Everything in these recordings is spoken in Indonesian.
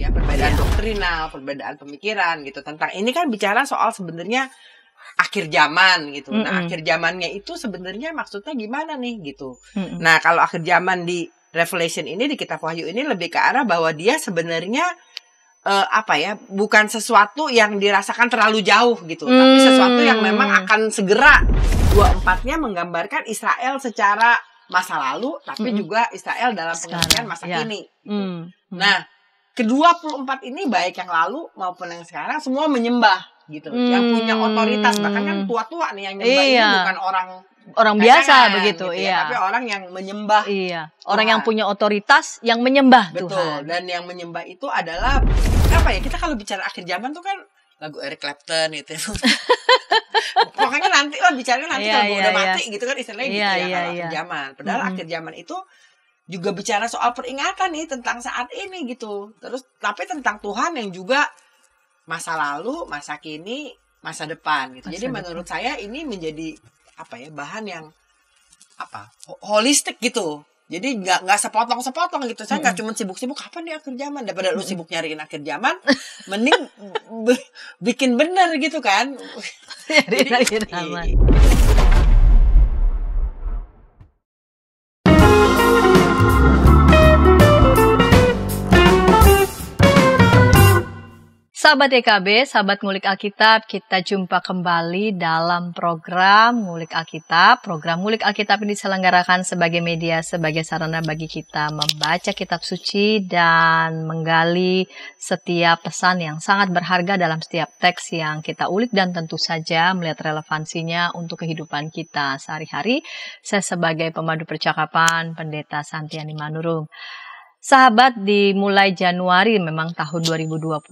ya, perbedaan doktrinal, perbedaan pemikiran gitu tentang ini kan bicara soal sebenarnya akhir zaman gitu. Nah, akhir zamannya itu sebenarnya maksudnya gimana nih gitu. Nah, kalau akhir zaman di Revelation ini, di kitab Wahyu ini lebih ke arah bahwa dia sebenarnya bukan sesuatu yang dirasakan terlalu jauh gitu, tapi sesuatu yang memang akan segera. 24-nya menggambarkan Israel secara masa lalu, tapi juga Israel dalam pengertian masa kini. Nah, ke-24 ini baik yang lalu maupun yang sekarang semua menyembah gitu. Yang punya otoritas, bahkan kan tua-tua nih yang nyembah ini bukan orang biasa begitu, gitu ya, tapi orang yang menyembah. Orang yang punya otoritas yang menyembah Tuhan. Betul, dan yang menyembah itu adalah kita kalau bicara akhir zaman tuh kan lagu Eric Clapton gitu. Pokoknya nanti lah bicaranya nanti kalau udah mati gitu kan istilahnya gitu ya kalau akhir zaman. Padahal akhir zaman itu juga bicara soal peringatan nih tentang saat ini gitu. Terus tapi tentang Tuhan yang juga masa lalu, masa kini, masa depan gitu. Jadi menurut saya ini menjadi bahan yang holistik gitu. Jadi nggak sepotong-sepotong gitu. Saya nggak cuma sibuk-sibuk kapan nih akhir zaman. Daripada lu sibuk nyariin akhir zaman, mending bikin bener gitu kan. Nyariin akhir zaman. Sahabat EKB, sahabat Ngulik Alkitab, kita jumpa kembali dalam program Ngulik Alkitab. Program Ngulik Alkitab ini diselenggarakan sebagai media, sebagai sarana bagi kita membaca kitab suci dan menggali setiap pesan yang sangat berharga dalam setiap teks yang kita ulik dan tentu saja melihat relevansinya untuk kehidupan kita sehari-hari. Saya sebagai pemandu percakapan, Pendeta Santiani Manurung. Sahabat, dimulai Januari memang tahun 2025,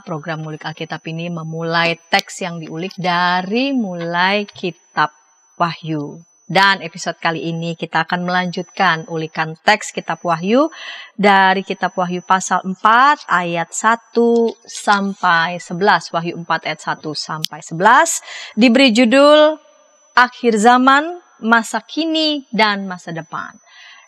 program Ngulik Alkitab ini memulai teks yang diulik dari mulai kitab Wahyu. Dan episode kali ini kita akan melanjutkan ulikan teks kitab Wahyu dari kitab Wahyu pasal 4 ayat 1 sampai 11. Wahyu 4 ayat 1 sampai 11 diberi judul Akhir Zaman, Masa Kini, dan Masa Depan.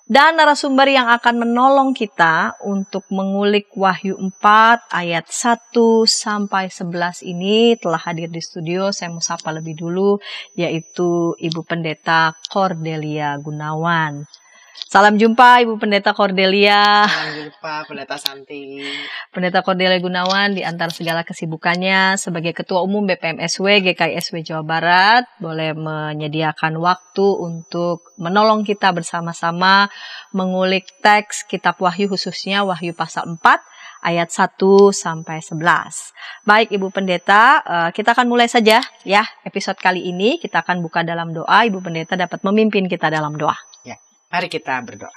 Dan narasumber yang akan menolong kita untuk mengulik Wahyu 4 ayat 1 sampai 11 ini telah hadir di studio. Saya mau sapa lebih dulu, yaitu Ibu Pendeta Cordelia Gunawan. Salam jumpa Ibu Pendeta Cordelia. Salam jumpa Pendeta Santi. Pendeta Cordelia Gunawan di antara segala kesibukannya sebagai Ketua Umum BPMSW GKISW Jawa Barat boleh menyediakan waktu untuk menolong kita bersama-sama mengulik teks kitab Wahyu, khususnya Wahyu pasal 4 ayat 1 sampai 11. Baik Ibu Pendeta, kita akan mulai saja ya episode kali ini. Kita akan buka dalam doa. Ibu Pendeta dapat memimpin kita dalam doa. Ya. Mari kita berdoa.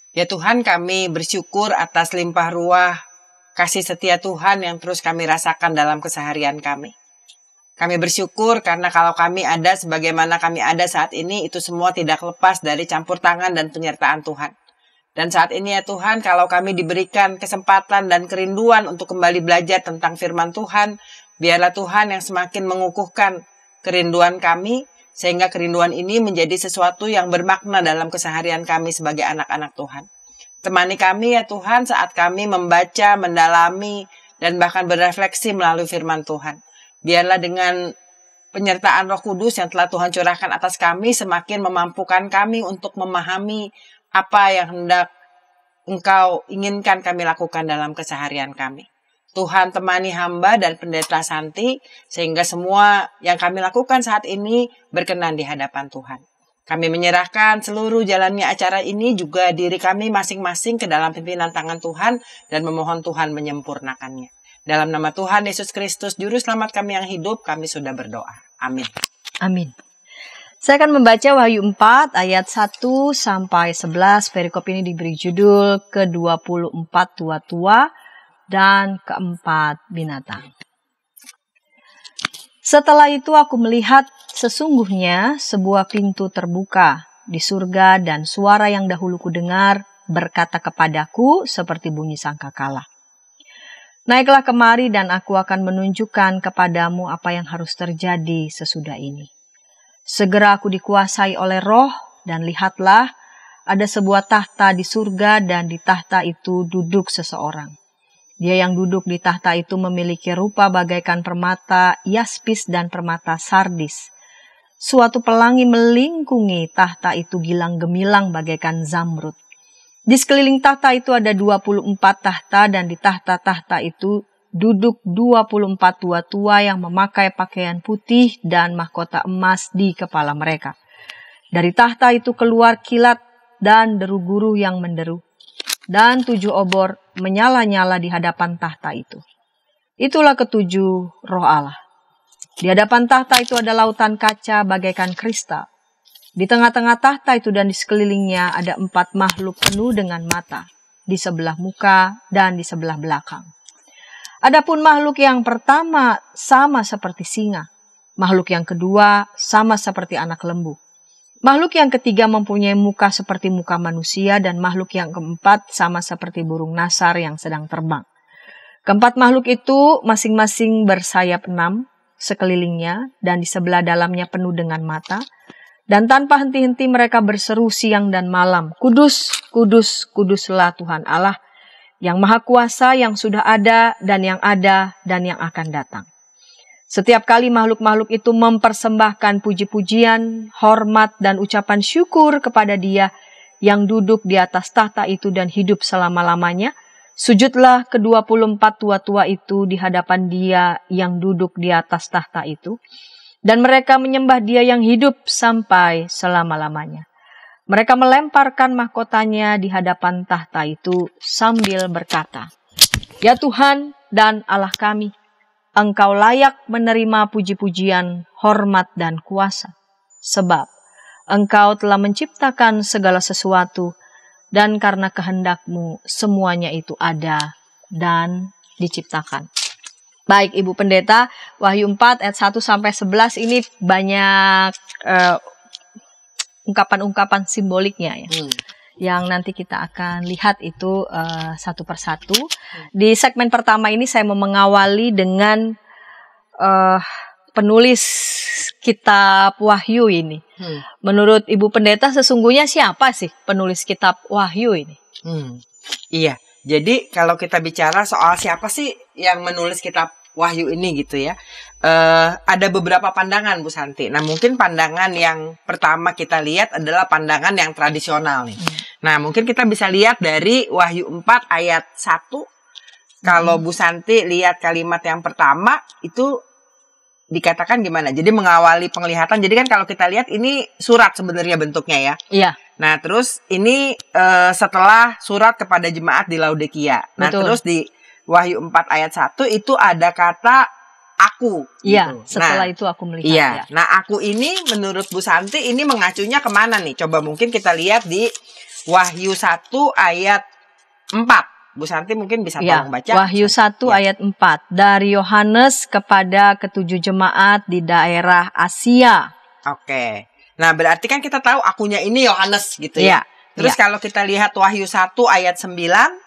Ya Tuhan, kami bersyukur atas limpah ruah kasih setia Tuhan yang terus kami rasakan dalam keseharian kami. Kami bersyukur karena kalau kami ada sebagaimana kami ada saat ini, itu semua tidak lepas dari campur tangan dan penyertaan Tuhan. Dan saat ini ya Tuhan, kalau kami diberikan kesempatan dan kerinduan untuk kembali belajar tentang firman Tuhan, biarlah Tuhan yang semakin mengukuhkan kerinduan kami, sehingga kerinduan ini menjadi sesuatu yang bermakna dalam keseharian kami sebagai anak-anak Tuhan. Temani kami ya Tuhan saat kami membaca, mendalami, dan bahkan berefleksi melalui firman Tuhan. Biarlah dengan penyertaan Roh Kudus yang telah Tuhan curahkan atas kami, semakin memampukan kami untuk memahami apa yang hendak Engkau inginkan kami lakukan dalam keseharian kami. Tuhan temani hamba dan Pendeta Santi, sehingga semua yang kami lakukan saat ini berkenan di hadapan Tuhan. Kami menyerahkan seluruh jalannya acara ini juga diri kami masing-masing ke dalam pimpinan tangan Tuhan dan memohon Tuhan menyempurnakannya. Dalam nama Tuhan Yesus Kristus, Juru Selamat kami yang hidup, kami sudah berdoa. Amin. Amin. Saya akan membaca Wahyu 4 ayat 1 sampai 11. Perikop ini diberi judul ke-24 tua-tua dan keempat binatang. Setelah itu aku melihat sesungguhnya sebuah pintu terbuka di surga dan suara yang dahulu kudengar berkata kepadaku seperti bunyi sangkakala. Naiklah kemari dan aku akan menunjukkan kepadamu apa yang harus terjadi sesudah ini. Segera aku dikuasai oleh Roh dan lihatlah ada sebuah tahta di surga dan di tahta itu duduk seseorang. Dia yang duduk di tahta itu memiliki rupa bagaikan permata yaspis dan permata sardis. Suatu pelangi melingkungi tahta itu gilang gemilang bagaikan zamrud. Di sekeliling tahta itu ada 24 tahta dan di tahta-tahta itu duduk 24 tua-tua yang memakai pakaian putih dan mahkota emas di kepala mereka. Dari tahta itu keluar kilat dan deru guru yang menderu. Dan 7 obor menyala-nyala di hadapan tahta itu. Itulah ketujuh roh Allah. Di hadapan tahta itu ada lautan kaca bagaikan kristal. Di tengah-tengah tahta itu dan di sekelilingnya ada 4 makhluk penuh dengan mata, di sebelah muka dan di sebelah belakang. Adapun makhluk yang pertama sama seperti singa, makhluk yang kedua sama seperti anak lembu. Makhluk yang ketiga mempunyai muka seperti muka manusia dan makhluk yang keempat sama seperti burung nasar yang sedang terbang. Keempat makhluk itu masing-masing bersayap 6 sekelilingnya dan di sebelah dalamnya penuh dengan mata. Dan tanpa henti-henti mereka berseru siang dan malam, Kudus, Kudus, Kuduslah Tuhan Allah, yang Maha Kuasa, yang sudah ada dan yang akan datang. Setiap kali makhluk-makhluk itu mempersembahkan puji-pujian, hormat, dan ucapan syukur kepada Dia yang duduk di atas tahta itu dan hidup selama-lamanya, sujudlah ke-24 tua-tua itu di hadapan Dia yang duduk di atas tahta itu, dan mereka menyembah Dia yang hidup sampai selama-lamanya. Mereka melemparkan mahkotanya di hadapan tahta itu sambil berkata, Ya Tuhan dan Allah kami, Engkau layak menerima puji-pujian, hormat, dan kuasa, sebab Engkau telah menciptakan segala sesuatu, dan karena kehendak-Mu semuanya itu ada dan diciptakan. Baik Ibu Pendeta, Wahyu 4 ayat 1-11 ini banyak ungkapan-ungkapan simboliknya ya. Yang nanti kita akan lihat itu satu persatu. Di segmen pertama ini saya mau mengawali dengan penulis kitab Wahyu ini. Menurut Ibu Pendeta sesungguhnya siapa sih penulis kitab Wahyu ini? Iya, jadi kalau kita bicara soal siapa sih yang menulis kitab Wahyu ini gitu ya, ada beberapa pandangan Bu Santi. Nah mungkin pandangan yang pertama kita lihat adalah pandangan yang tradisional nih. Nah mungkin kita bisa lihat dari Wahyu 4 ayat 1. Kalau Bu Santi lihat kalimat yang pertama itu dikatakan gimana? Jadi mengawali penglihatan. Jadi kan kalau kita lihat ini surat sebenarnya bentuknya ya. Iya. Nah terus ini setelah surat kepada jemaat di Laodikia. Nah terus di Wahyu 4 ayat 1 itu ada kata aku. Iya, gitu. setelah itu aku melihat. Iya. Ya. Nah aku ini menurut Bu Santi ini mengacunya kemana nih? Coba mungkin kita lihat di Wahyu 1 ayat 4. Bu Santi mungkin bisa tolong baca. Wahyu 1 ayat 4. Dari Yohanes kepada ketujuh jemaat di daerah Asia. Oke. Nah berarti kan kita tahu akunya ini Yohanes gitu ya. Terus kalau kita lihat Wahyu 1 ayat 9.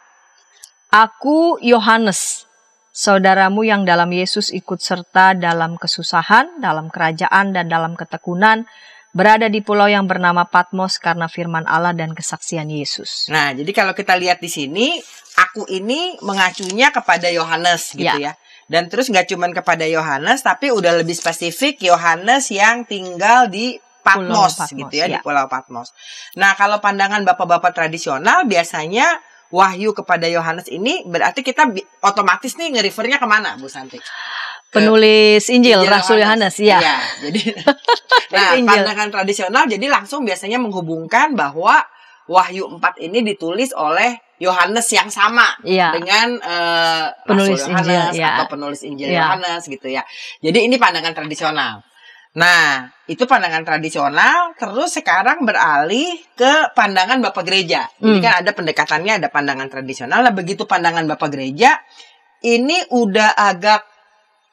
Aku Yohanes, saudaramu yang dalam Yesus ikut serta dalam kesusahan, dalam kerajaan, dan dalam ketekunan, berada di pulau yang bernama Patmos karena firman Allah dan kesaksian Yesus. Nah, jadi kalau kita lihat di sini, aku ini mengacunya kepada Yohanes gitu ya. Dan terus nggak cuma kepada Yohanes, tapi udah lebih spesifik Yohanes yang tinggal di Patmos gitu ya, di Pulau Patmos. Nah, kalau pandangan bapak-bapak tradisional biasanya Wahyu kepada Yohanes ini berarti kita otomatis nih nge-refernya kemana Bu Santi? Penulis Injil Rasul Yohanes ya. Iya, jadi nah, pandangan tradisional jadi langsung biasanya menghubungkan bahwa Wahyu 4 ini ditulis oleh Yohanes yang sama dengan penulis Rasul Yohanes Injil, atau penulis Injil Yohanes gitu ya. Jadi ini pandangan tradisional. Nah, itu pandangan tradisional, terus sekarang beralih ke pandangan Bapak Gereja. Jadi kan ada pendekatannya, ada pandangan tradisional. Nah, begitu pandangan Bapak Gereja, ini udah agak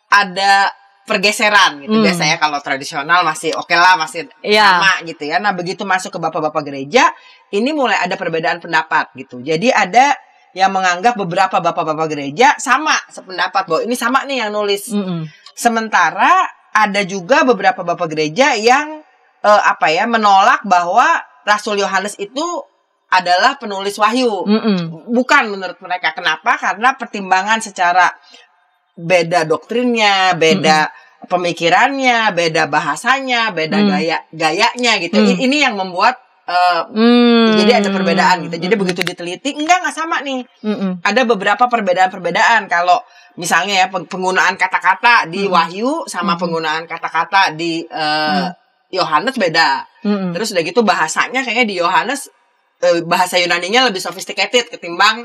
ada pergeseran gitu. Biasanya kalau tradisional masih oke lah, masih sama gitu ya. Nah, begitu masuk ke Bapak-Bapak Gereja, ini mulai ada perbedaan pendapat gitu. Jadi ada yang menganggap beberapa Bapak-Bapak Gereja sama sependapat bahwa ini sama nih yang nulis. Sementara ada juga beberapa bapak gereja yang menolak bahwa Rasul Yohanes itu adalah penulis wahyu. Bukan menurut mereka. Kenapa? Karena pertimbangan secara beda doktrinnya, beda pemikirannya, beda bahasanya, beda gayanya gitu. Ini yang membuat jadi ada perbedaan gitu. Jadi begitu diteliti, enggak sama nih. Ada beberapa perbedaan-perbedaan. Kalau misalnya ya penggunaan kata-kata di Wahyu sama penggunaan kata-kata di Yohanes beda. Terus udah gitu bahasanya kayaknya di Yohanes bahasa Yunaninya lebih sophisticated ketimbang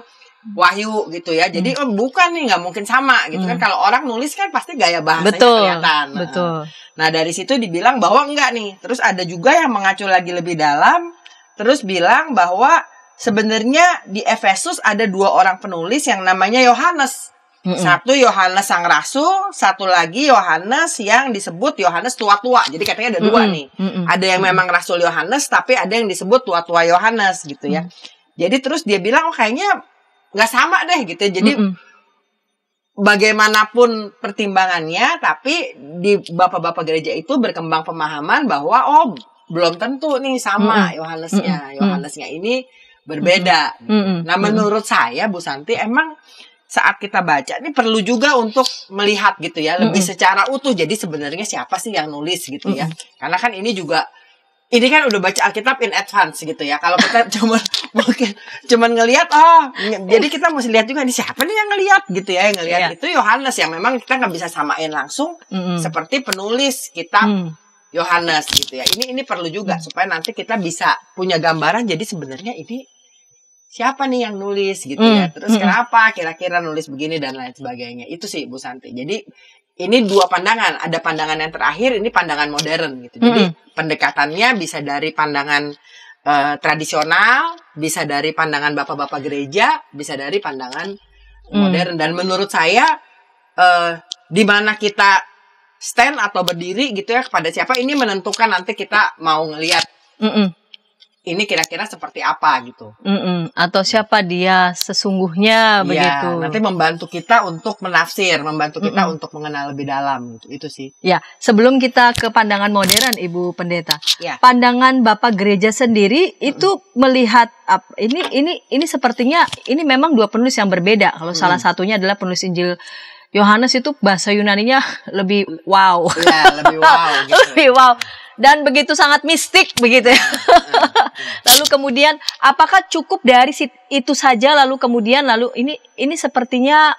Wahyu gitu ya. Jadi bukan nih, nggak mungkin sama gitu kan. Kalau orang nulis kan pasti gaya bahasanya kelihatan. Betul. Nah dari situ dibilang bahwa enggak nih. Terus ada juga yang mengacu lagi lebih dalam. Terus bilang bahwa sebenarnya di Efesus ada 2 orang penulis yang namanya Yohanes. Satu Yohanes sang rasul, satu lagi Yohanes yang disebut Yohanes tua-tua. Jadi katanya ada 2 nih. Ada yang memang rasul Yohanes, tapi ada yang disebut tua-tua Yohanes gitu ya. Jadi terus dia bilang kayaknya nggak sama deh gitu. Jadi bagaimanapun pertimbangannya, tapi di bapak-bapak gereja itu berkembang pemahaman bahwa belum tentu nih sama Yohanesnya. Yohanesnya ini berbeda. Nah menurut saya Bu Santi emang saat kita baca ini perlu juga untuk melihat gitu ya lebih secara utuh. Jadi sebenarnya siapa sih yang nulis gitu ya? Karena kan ini kan udah baca Alkitab in advance gitu ya. Kalau kita cuman ngelihat jadi kita mesti lihat juga nih siapa nih yang ngelihat gitu ya. Yang ngelihat itu Yohanes yang memang kita nggak bisa samain langsung seperti penulis kitab Yohanes gitu ya. Ini perlu juga supaya nanti kita bisa punya gambaran. Jadi sebenarnya ini siapa nih yang nulis gitu ya. Terus kenapa kira-kira nulis begini dan lain sebagainya. Itu sih Bu Santi. Jadi ini 2 pandangan. Ada pandangan yang terakhir, ini pandangan modern gitu. Jadi pendekatannya bisa dari pandangan tradisional, bisa dari pandangan bapak-bapak gereja, bisa dari pandangan modern. Dan menurut saya di mana kita stand atau berdiri gitu ya kepada siapa, ini menentukan nanti kita mau ngelihat ini kira-kira seperti apa gitu. Atau siapa dia sesungguhnya begitu. Nanti membantu kita untuk menafsir, membantu kita untuk mengenal lebih dalam gitu. Itu sih. Ya, sebelum kita ke pandangan modern Ibu Pendeta. Pandangan Bapak gereja sendiri itu melihat ini sepertinya ini memang 2 penulis yang berbeda. Kalau salah satunya adalah penulis Injil Yohanes itu bahasa Yunaninya lebih wow. Iya, lebih wow gitu. Lebih wow. Dan begitu sangat mistik begitu ya. Lalu kemudian apakah cukup dari itu saja lalu ini sepertinya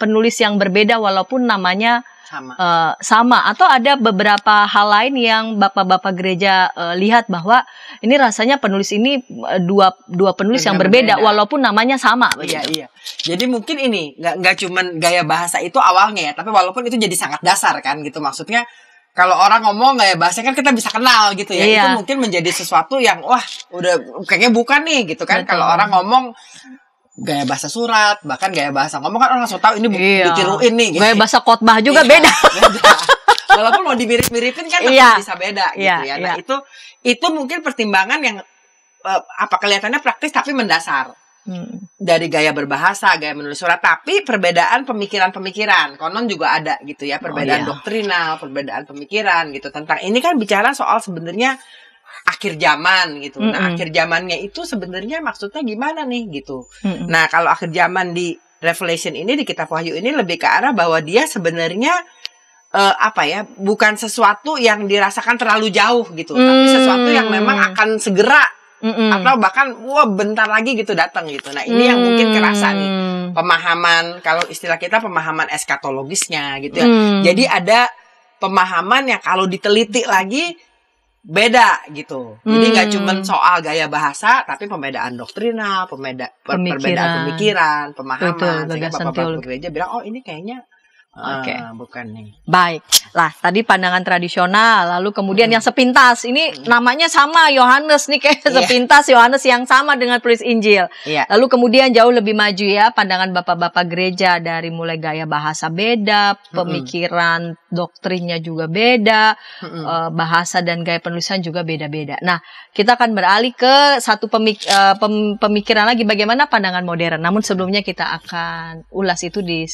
penulis yang berbeda walaupun namanya sama atau ada beberapa hal lain yang bapak-bapak gereja lihat bahwa ini rasanya penulis ini dua penulis yang berbeda walaupun namanya sama begitu. Iya. Jadi mungkin ini nggak cuman gaya bahasa itu awalnya ya, tapi walaupun itu jadi sangat dasar kan gitu. Maksudnya kalau orang ngomong gaya bahasa kan kita bisa kenal gitu ya. Itu mungkin menjadi sesuatu yang udah kayaknya bukan nih gitu kan. Kalau orang ngomong gaya bahasa surat, bahkan gaya bahasa ngomong kan orang langsung tahu ini ditiruin nih gitu. Gaya bahasa khotbah juga beda. Walaupun mau dimirip-miripin kan bisa beda gitu ya. Nah, itu mungkin pertimbangan yang kelihatannya praktis tapi mendasar. Dari gaya berbahasa, gaya menulis surat, tapi perbedaan pemikiran-pemikiran konon juga ada gitu ya, perbedaan doktrinal, perbedaan pemikiran gitu tentang ini kan bicara soal sebenarnya akhir zaman gitu. Nah, akhir zamannya itu sebenarnya maksudnya gimana nih gitu. Nah, kalau akhir zaman di Revelation ini, di kitab Wahyu ini lebih ke arah bahwa dia sebenarnya bukan sesuatu yang dirasakan terlalu jauh gitu, tapi sesuatu yang memang akan segera atau bahkan bentar lagi gitu datang gitu. Nah ini yang mungkin kerasa nih pemahaman, kalau istilah kita pemahaman eskatologisnya gitu ya. Jadi ada pemahaman yang kalau diteliti lagi beda gitu. Jadi nggak cuma soal gaya bahasa, tapi pembedaan doktrinal, perbedaan pemikiran, pemahaman. Sehingga bapak-bapak gereja bilang ini kayaknya bukan nih. Baik. Lah, tadi pandangan tradisional, lalu kemudian yang sepintas. Ini namanya sama Yohanes nih kayak sepintas Yohanes yang sama dengan penulis Injil. Lalu kemudian jauh lebih maju ya pandangan bapak-bapak gereja dari mulai gaya bahasa beda, pemikiran doktrinnya juga beda, bahasa dan gaya penulisan juga beda-beda. Nah, kita akan beralih ke satu pemikiran lagi bagaimana pandangan modern. Namun sebelumnya kita akan ulas itu di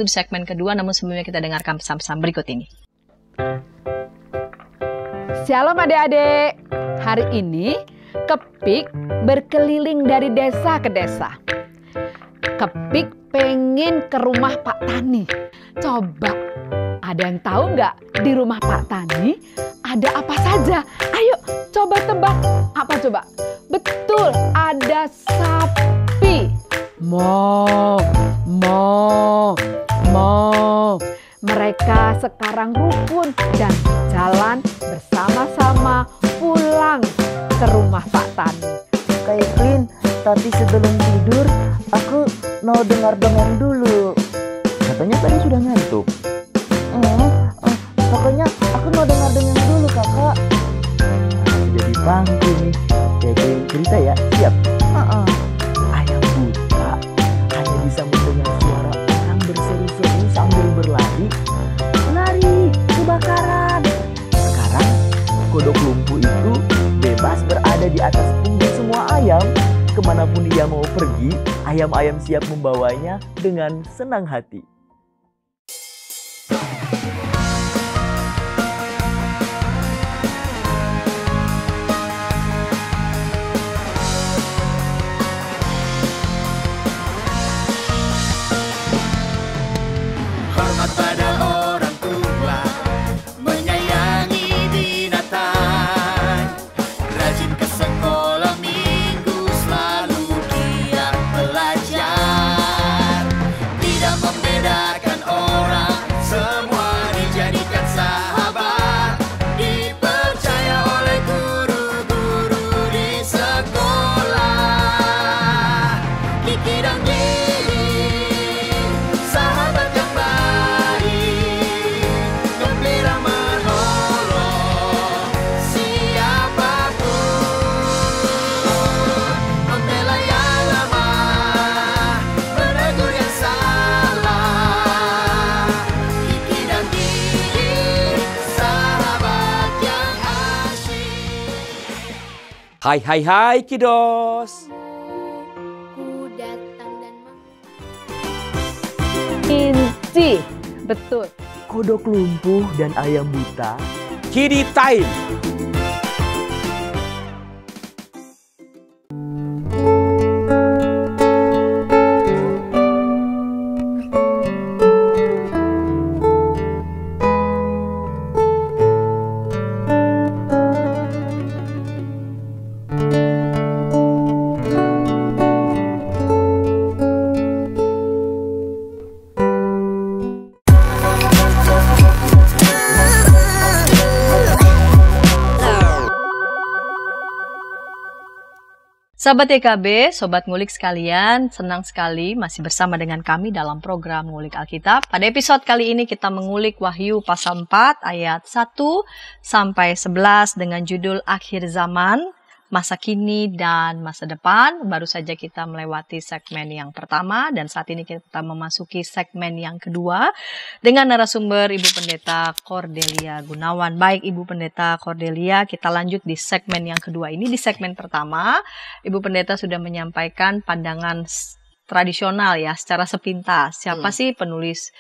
segmen kedua, namun sebelumnya kita dengarkan pesan-pesan berikut ini. Shalom adik-adik. Hari ini Kepik berkeliling dari desa ke desa. Kepik pengen ke rumah Pak Tani. Coba, ada yang tahu nggak di rumah Pak Tani ada apa saja? Ayo, coba tebak. Apa coba? Betul, ada sapi. Mo, mo, mo. Mereka sekarang rukun dan jalan bersama-sama pulang ke rumah Pak Tani. Kak Evelyn, tapi sebelum tidur aku mau dengar dongeng dulu. Katanya tadi sudah ngantuk. Pokoknya aku mau dengar dongeng dulu, Kakak. Jadi panggung nih. Kayak cerita ya, siap? Ayam buta hanya bisa mendengar suara orang berseru-seru sambil berlari. Lari, kebakaran. Sekarang kodok lumpuh itu bebas berada di atas punggung semua ayam. Kemanapun dia mau pergi, ayam-ayam siap membawanya dengan senang hati. Hormat pada orang tua, menyayangi binatang, rajin ke sekolah minggu, selalu giat belajar, tidak membedakan orang, semua dijadikan sahabat, dipercaya oleh guru-guru di sekolah. Kiki dan Didi, sahabat yang baik, gembira menolong siapapun, membela yang lemah, menegur yang salah. Kiki dan Didi, sahabat yang asyik. Hai kiddos. Ku datang dan Inci, betul. Kodok lumpuh dan ayam buta Kiddy time. Sahabat YKB, Sobat Ngulik sekalian, senang sekali masih bersama dengan kami dalam program Ngulik Alkitab. Pada episode kali ini kita mengulik Wahyu pasal 4 ayat 1 sampai 11 dengan judul Akhir Zaman, Masa Kini dan Masa Depan. Baru saja kita melewati segmen yang pertama dan saat ini kita memasuki segmen yang kedua dengan narasumber Ibu Pendeta Cordelia Gunawan. Baik Ibu Pendeta Cordelia, kita lanjut di segmen yang kedua ini. Di segmen pertama, Ibu Pendeta sudah menyampaikan pandangan tradisional ya, secara sepintas. Siapa sih penulis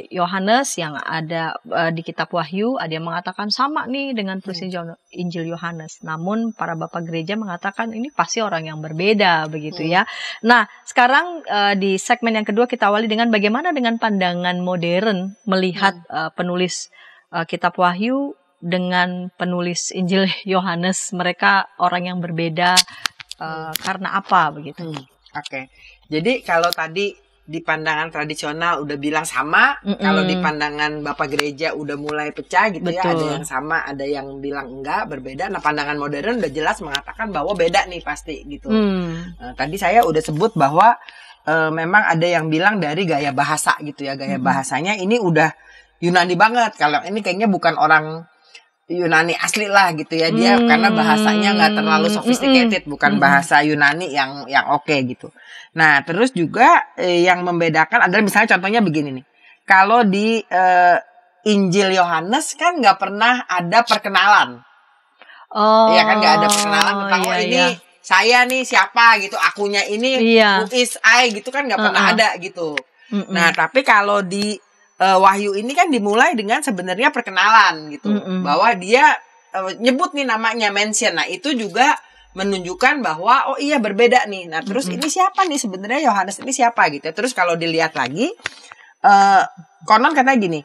Yohanes yang ada di kitab Wahyu? Ada yang mengatakan sama nih dengan penulis Injil Yohanes. Namun para bapak gereja mengatakan ini pasti orang yang berbeda begitu ya. Nah, sekarang di segmen yang kedua kita awali dengan bagaimana dengan pandangan modern melihat penulis kitab Wahyu dengan penulis Injil Yohanes. Mereka orang yang berbeda karena apa begitu? Oke. Jadi kalau tadi di pandangan tradisional udah bilang sama, kalau di pandangan Bapak Gereja udah mulai pecah gitu. Betul. Ya, ada yang sama, ada yang bilang enggak, berbeda. Nah, pandangan modern udah jelas mengatakan bahwa beda nih pasti gitu. Tadi saya udah sebut bahwa memang ada yang bilang dari gaya bahasa gitu ya, gaya bahasanya ini udah Yunani banget. Kalau ini kayaknya bukan orang Yunani asli lah gitu ya dia, karena bahasanya nggak terlalu sophisticated, bukan bahasa Yunani yang oke gitu. Nah, terus juga yang membedakan adalah misalnya contohnya begini nih. Kalau di Injil Yohanes kan nggak pernah ada perkenalan. Iya kan, nggak ada perkenalan tentang ini saya nih siapa gitu, akunya ini who is I gitu kan, nggak pernah ada gitu. Nah, tapi kalau di Wahyu ini kan dimulai dengan sebenarnya perkenalan gitu, bahwa dia nyebut nih namanya, mention. Nah, itu juga menunjukkan bahwa oh iya berbeda nih. Nah, terus ini siapa nih sebenarnya, Yohanes ini siapa gitu. Terus kalau dilihat lagi konon katanya gini,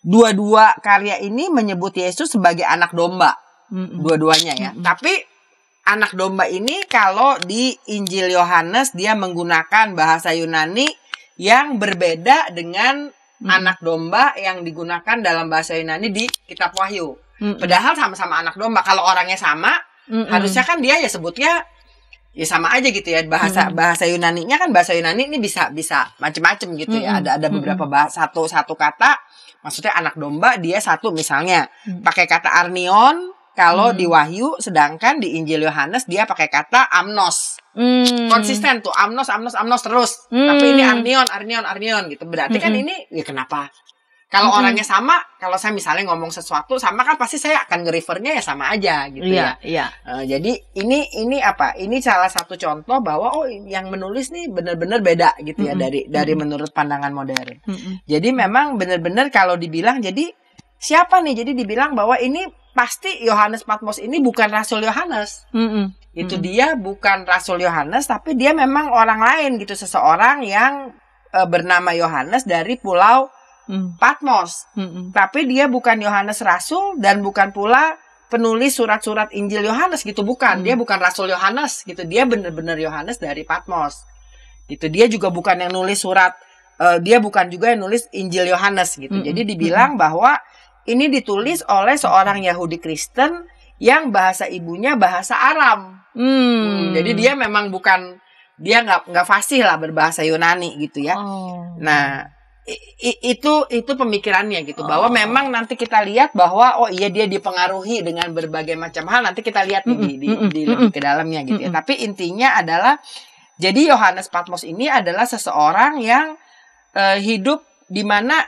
dua-dua karya ini menyebut Yesus sebagai anak domba. Dua-duanya ya. Tapi anak domba ini kalau di Injil Yohanes dia menggunakan bahasa Yunani yang berbeda dengan anak domba yang digunakan dalam bahasa Yunani di kitab Wahyu. Padahal sama-sama anak domba. Kalau orangnya sama, harusnya kan dia ya sebutnya ya sama aja gitu ya. Bahasa Yunaninya kan bahasa Yunani ini bisa macam-macam gitu ya. Ada beberapa bahasa satu kata maksudnya anak domba, dia satu misalnya pakai kata arnion kalau di Wahyu, sedangkan di Injil Yohanes dia pakai kata amnos. Konsisten tuh amnos terus. Tapi ini arnion gitu. Berarti kan ini ya kenapa? Kalau orangnya sama, kalau saya misalnya ngomong sesuatu sama kan pasti saya akan nge-refernya ya sama aja gitu ya. Jadi ini apa? Ini salah satu contoh bahwa oh yang menulis nih benar-benar beda gitu ya dari menurut pandangan modern. Jadi memang benar-benar kalau dibilang jadi siapa nih? Jadi dibilang bahwa ini pasti Yohanes Patmos ini bukan Rasul Yohanes. Itu dia bukan Rasul Yohanes, tapi dia memang orang lain gitu, seseorang yang bernama Yohanes dari pulau Patmos. Tapi dia bukan Yohanes Rasul dan bukan pula penulis surat-surat Injil Yohanes gitu, bukan. Dia bukan Rasul Yohanes gitu. Dia benar-benar Yohanes dari Patmos. Gitu. Dia juga bukan yang nulis surat, dia bukan juga yang nulis Injil Yohanes gitu. Jadi dibilang bahwa ini ditulis oleh seorang Yahudi Kristen yang bahasa ibunya bahasa Aram. Jadi dia memang bukan, dia nggak fasih lah berbahasa Yunani gitu ya. Nah itu pemikirannya gitu, bahwa memang nanti kita lihat bahwa oh iya dia dipengaruhi dengan berbagai macam hal. Nanti kita lihat di lebih ke dalamnya gitu ya. Tapi intinya adalah jadi Yohanes Patmos ini adalah seseorang yang hidup di mana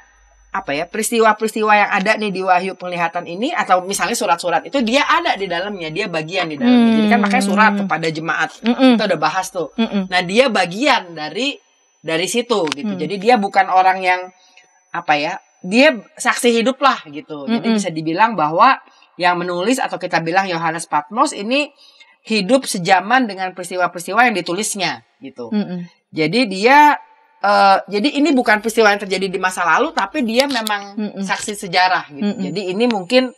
apa ya, peristiwa-peristiwa yang ada nih di Wahyu Penglihatan ini, atau misalnya surat-surat itu dia ada di dalamnya, dia bagian di dalamnya. Jadi kan makanya surat kepada jemaat itu udah bahas tuh. Nah dia bagian dari situ gitu. Jadi dia bukan orang yang apa ya, dia saksi hidup lah gitu. Jadi bisa dibilang bahwa yang menulis atau kita bilang Yohanes Patmos ini hidup sejaman dengan peristiwa-peristiwa yang ditulisnya gitu. Jadi dia jadi ini bukan peristiwa yang terjadi di masa lalu, tapi dia memang saksi sejarah gitu. Jadi ini mungkin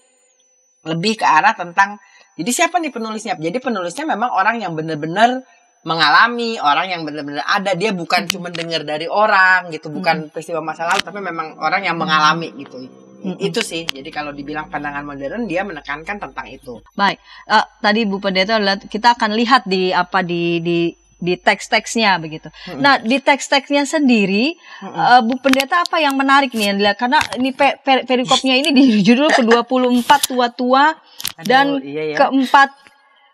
lebih ke arah tentang, jadi siapa nih penulisnya? Jadi penulisnya memang orang yang benar-benar mengalami, orang yang benar-benar ada. Dia bukan cuma dengar dari orang gitu, bukan peristiwa masa lalu, tapi memang orang yang mengalami gitu. Itu sih. Jadi kalau dibilang pandangan modern, dia menekankan tentang itu. Baik, tadi Bu Pendeta kita akan lihat di teks-teksnya begitu. Nah, di teks-teksnya sendiri, Bu Pendeta apa yang menarik nih yang dilihat? Karena ini perikopnya ini di judul ke-24 tua-tua dan keempat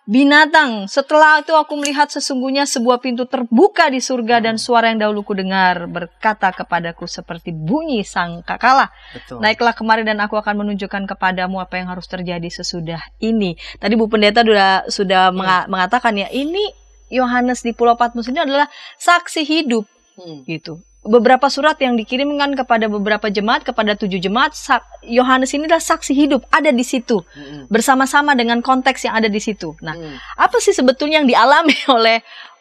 binatang. Setelah itu aku melihat sesungguhnya sebuah pintu terbuka di surga dan suara yang dahulu ku dengar berkata kepadaku seperti bunyi sangkakala. Naiklah kemari dan aku akan menunjukkan kepadamu apa yang harus terjadi sesudah ini. Tadi Bu Pendeta sudah mengatakan ya, ini Yohanes di Pulau Patmos ini adalah saksi hidup gitu. Beberapa surat yang dikirimkan kepada beberapa jemaat, kepada 7 jemaat, Yohanes ini adalah saksi hidup, ada di situ bersama-sama dengan konteks yang ada di situ. Nah, apa sih sebetulnya yang dialami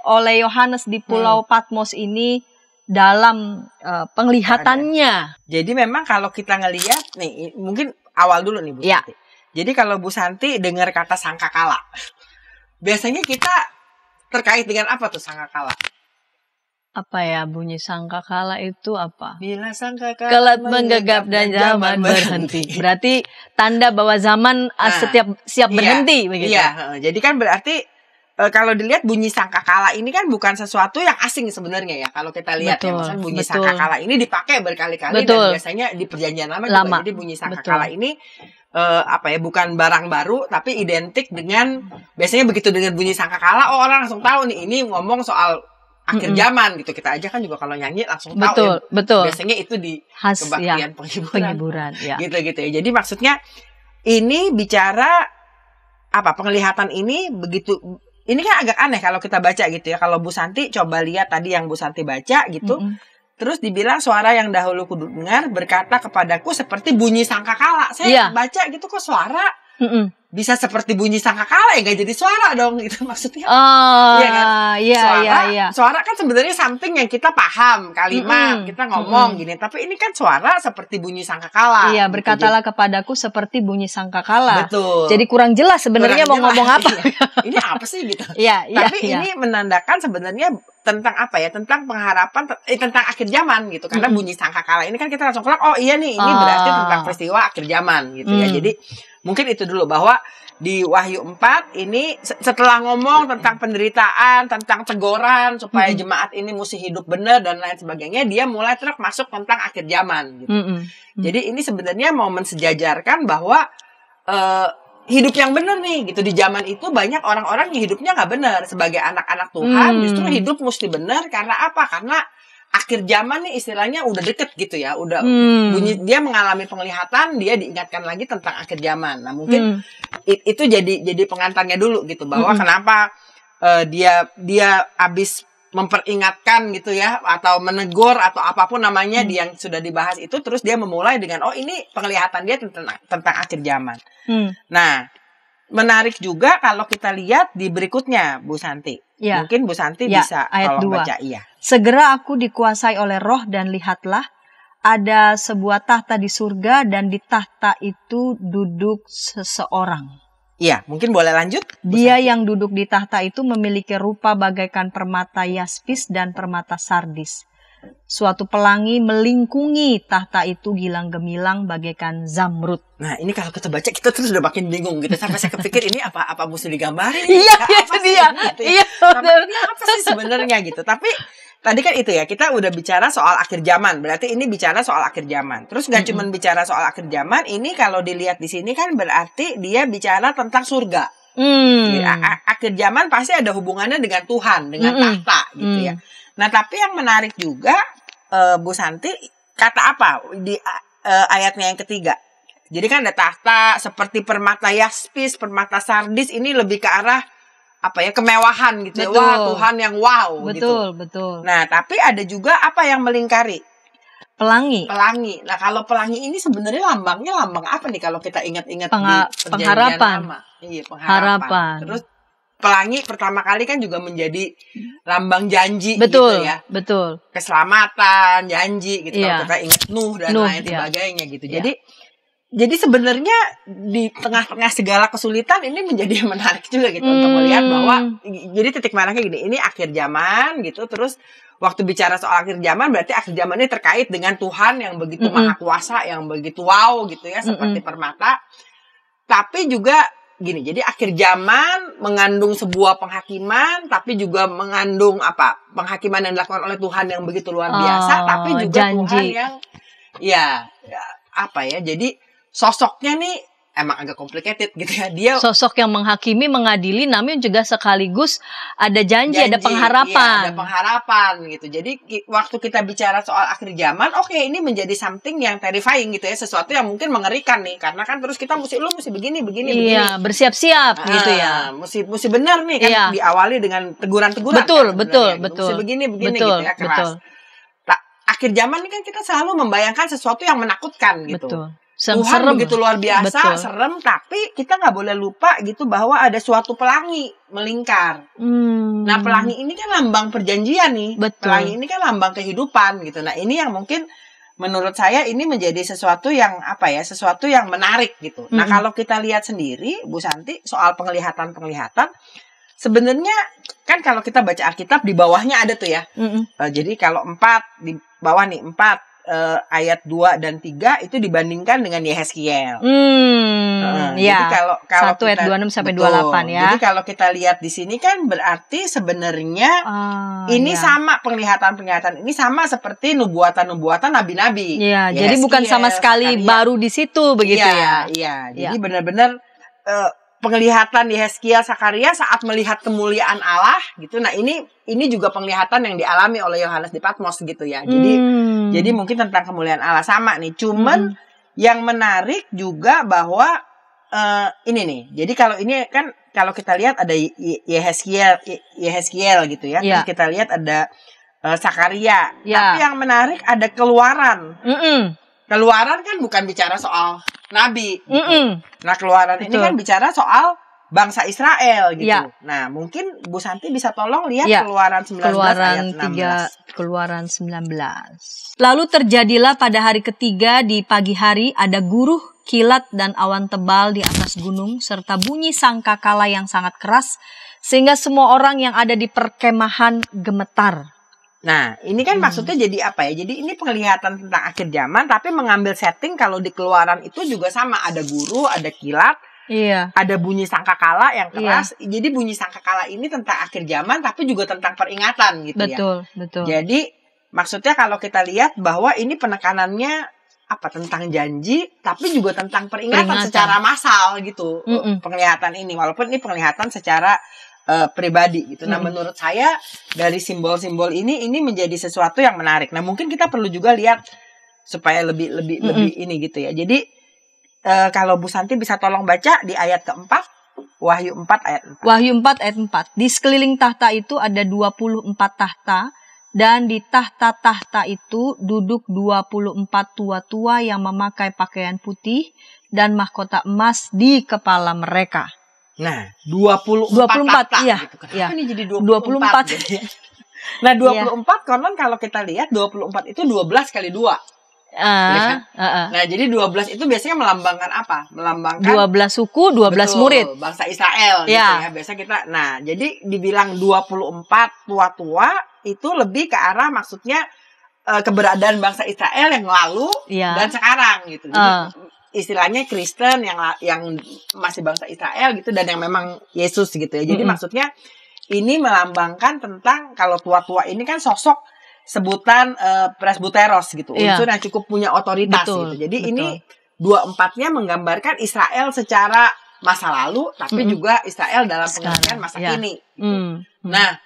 oleh Yohanes di Pulau Patmos ini dalam penglihatannya? Jadi memang kalau kita ngelihat nih, mungkin awal dulu nih Bu Santi. Jadi kalau Bu Santi dengar kata sangkakala, biasanya kita terkait dengan apa tuh sangkakala? Apa ya bunyi sangkakala itu apa? Bila sangkakala menggegap dan zaman berhenti. Berarti tanda bahwa zaman siap berhenti begitu. Iya, jadi kan berarti kalau dilihat bunyi sangkakala ini kan bukan sesuatu yang asing sebenarnya ya. Kalau kita lihat ya, misalnya bunyi sangkakala ini dipakai berkali-kali dan biasanya di Perjanjian Lama juga. Jadi bunyi sangkakala ini apa ya, bukan barang baru tapi identik dengan, biasanya begitu dengan bunyi sangkakala orang langsung tahu nih ini ngomong soal akhir zaman gitu. Kita aja kan juga kalau nyanyi langsung tahu biasanya itu di kebaktian penghiburan ya. gitu ya. Jadi maksudnya ini bicara apa, penglihatan ini begitu, ini kan agak aneh kalau kita baca gitu ya. Kalau Bu Santi coba lihat tadi yang Bu Santi baca gitu. Terus dibilang suara yang dahulu ku dengar berkata kepadaku seperti bunyi sangkakala. Saya baca gitu kok suara bisa seperti bunyi sangkakala ya nggak jadi suara dong gitu maksudnya. Oh, Iya kan? iya. Suara kan sebenarnya something yang kita paham, kalimat, kita ngomong gini. Tapi ini kan suara seperti bunyi sangkakala. Iya, gitu. berkatalah kepadaku seperti bunyi sangkakala. Betul. Jadi kurang jelas sebenarnya mau Kurang ngomong jelas. apa. Ini apa sih gitu. Iya. Tapi ini menandakan sebenarnya tentang apa ya? Tentang pengharapan, tentang akhir zaman gitu. Karena bunyi sangkakala ini kan kita langsung kelak, oh iya nih, ini berarti tentang peristiwa akhir zaman gitu ya. Jadi mungkin itu dulu bahwa di Wahyu 4 ini setelah ngomong tentang penderitaan, tentang teguran supaya jemaat ini mesti hidup benar dan lain sebagainya, dia mulai masuk tentang akhir zaman gitu. Jadi ini sebenarnya mau mensejajarkan bahwa hidup yang benar nih gitu. Di zaman itu banyak orang-orang yang hidupnya nggak benar. Sebagai anak-anak Tuhan justru hidup mesti benar karena apa? Karena akhir zaman nih istilahnya udah deket gitu ya, udah bunyi, dia mengalami penglihatan, dia diingatkan lagi tentang akhir zaman. Nah mungkin itu jadi pengantarnya dulu gitu bahwa kenapa dia habis memperingatkan gitu ya atau menegur atau apapun namanya yang sudah dibahas itu, terus dia memulai dengan oh ini penglihatan dia tentang akhir zaman. Nah menarik juga kalau kita lihat di berikutnya Bu Santi. Ya. Mungkin Bu Santi Ya, bisa ayat tolong 2. baca. Iya. Segera aku dikuasai oleh roh dan lihatlah ada sebuah tahta di surga dan di tahta itu duduk seseorang. Iya, mungkin boleh lanjut. Dia yang duduk di tahta itu memiliki rupa bagaikan permata yaspis dan permata sardis. Suatu pelangi melingkungi tahta itu gilang gemilang bagaikan zamrud. Nah, ini kalau kita baca kita terus udah makin bingung gitu. Sampai saya kepikir ini apa mesti digambarin? Iya, apa itu dia. Gitu, Iya, sama ini apa sih sebenarnya gitu. Tapi tadi kan itu ya, kita udah bicara soal akhir zaman. Berarti ini bicara soal akhir zaman. Terus gak cuma bicara soal akhir zaman, ini kalau dilihat di sini kan berarti dia bicara tentang surga. Akhir zaman pasti ada hubungannya dengan Tuhan, dengan tahta gitu ya. Nah, tapi yang menarik juga Bu Santi kata apa di ayatnya yang ketiga. Jadi kan ada tahta seperti permata yaspis, permata sardis, ini lebih ke arah apa ya, kemewahan gitu ya. Wah, Tuhan yang wow gitu. Betul. Nah, tapi ada juga apa yang melingkari? Pelangi. Nah, kalau pelangi ini sebenarnya lambangnya lambang apa nih kalau kita ingat-ingat di Perjanjian pengharapan. Lama? Iya, Harapan. Terus pelangi pertama kali kan juga menjadi lambang janji Betul, gitu ya. betul. Keselamatan, janji gitu. Iya. Kalau kita ingat Nuh dan lain sebagainya gitu. Iya. Jadi sebenarnya di tengah-tengah segala kesulitan ini menjadi menarik juga gitu untuk melihat bahwa jadi titik mananya gini, ini akhir zaman gitu. Terus waktu bicara soal akhir zaman berarti akhir zaman ini terkait dengan Tuhan yang begitu maha kuasa, yang begitu wow gitu ya, seperti permata. Tapi juga gini, jadi akhir zaman mengandung sebuah penghakiman, tapi juga mengandung penghakiman yang dilakukan oleh Tuhan yang begitu luar biasa, tapi juga janji. Tuhan yang jadi sosoknya nih emang agak complicated gitu ya. Dia sosok yang menghakimi, mengadili, namun juga sekaligus ada janji, ada pengharapan. Iya, ada pengharapan gitu. Jadi waktu kita bicara soal akhir zaman, ini menjadi something yang terrifying gitu ya, sesuatu yang mungkin mengerikan nih, karena kan terus kita mesti begini. Iya, bersiap-siap gitu ya. Mesti benar nih kan, diawali dengan teguran-teguran. Betul. Mesti begini gitu ya, keras. Akhir zaman ini kan kita selalu membayangkan sesuatu yang menakutkan gitu. Betul. Tuhan serem. begitu luar biasa, Betul. serem, tapi kita nggak boleh lupa gitu bahwa ada suatu pelangi melingkar. Nah, pelangi ini kan lambang perjanjian nih. Betul. Pelangi ini kan lambang kehidupan gitu. Nah, ini yang mungkin menurut saya ini menjadi sesuatu yang sesuatu yang menarik gitu. Nah, kalau kita lihat sendiri Bu Santi soal penglihatan-penglihatan, sebenarnya kan kalau kita baca Alkitab di bawahnya ada tuh ya. Jadi kalau 4 di bawah nih 4 ayat 2 dan 3 itu dibandingkan dengan Yehezkiel. Jadi kalau 1 ayat 26 sampai 28 ya. Jadi kalau kita lihat di sini kan berarti sebenarnya ini sama penglihatan-penglihatan ini sama seperti nubuatan-nubuatan nabi-nabi. Iya, jadi bukan sama sekali Zakaria. Baru di situ begitu ya. Iya, jadi benar-benar penglihatan Yehezkiel, Zakaria saat melihat kemuliaan Allah gitu. Nah, ini juga penglihatan yang dialami oleh Yohanes di Patmos gitu ya. Jadi mungkin tentang kemuliaan Allah sama nih. Cuman yang menarik juga bahwa ini nih. Jadi kalau ini kan kalau kita lihat ada Yehezkiel gitu ya. Terus kita lihat ada Zakaria. Tapi yang menarik ada Keluaran. Keluaran kan bukan bicara soal nabi. Gitu. Mm-mm. Nah, Keluaran ini Betul. kan bicara soal bangsa Israel gitu. Ya. Nah, mungkin Bu Santi bisa tolong lihat Ya. Keluaran 19 ayat 16. Keluaran 19. Lalu terjadilah pada hari ketiga di pagi hari ada guruh, kilat, dan awan tebal di atas gunung, serta bunyi sangkakala yang sangat keras, sehingga semua orang yang ada di perkemahan gemetar. Nah, ini kan maksudnya jadi apa ya? Jadi ini penglihatan tentang akhir zaman, tapi mengambil setting kalau di Keluaran itu juga sama. Ada guru, ada kilat, Iya. ada bunyi sangkakala yang keras. Jadi bunyi sangkakala ini tentang akhir zaman, tapi juga tentang peringatan gitu ya. Betul, betul. Jadi maksudnya kalau kita lihat bahwa ini penekanannya apa tentang janji, tapi juga tentang peringatan secara massal gitu. Penglihatan ini, walaupun ini penglihatan secara pribadi gitu. Nah, menurut saya dari simbol-simbol ini menjadi sesuatu yang menarik. Nah, mungkin kita perlu juga lihat supaya lebih ini gitu ya. Jadi kalau Bu Santi bisa tolong baca di ayat keempat, Wahyu 4 ayat 4. Wahyu 4 ayat 4. Di sekeliling tahta itu ada 24 tahta, dan di tahta-tahta itu duduk 24 tua-tua yang memakai pakaian putih dan mahkota emas di kepala mereka. Nah, 24 tahta iya, gitu. Kenapa iya. ini jadi 24 gitu ya? Nah, 24 konon kalau kita lihat 24 itu 12 kali 2. Nah, jadi 12 itu biasanya melambangkan apa? Melambangkan 12 suku, 12 murid. Bangsa Israel gitu ya. Biasa kita. Nah, jadi dibilang 24 tua-tua itu lebih ke arah maksudnya keberadaan bangsa Israel yang lalu dan sekarang gitu. Jadi istilahnya Kristen yang masih bangsa Israel gitu dan yang memang Yesus gitu ya. Jadi maksudnya ini melambangkan tentang kalau tua-tua ini kan sosok sebutan presbuteros gitu, unsur yang cukup punya otoritas gitu. Jadi ini 24-nya menggambarkan Israel secara masa lalu, tapi juga Israel dalam pengertian masa kini. Gitu. Nah,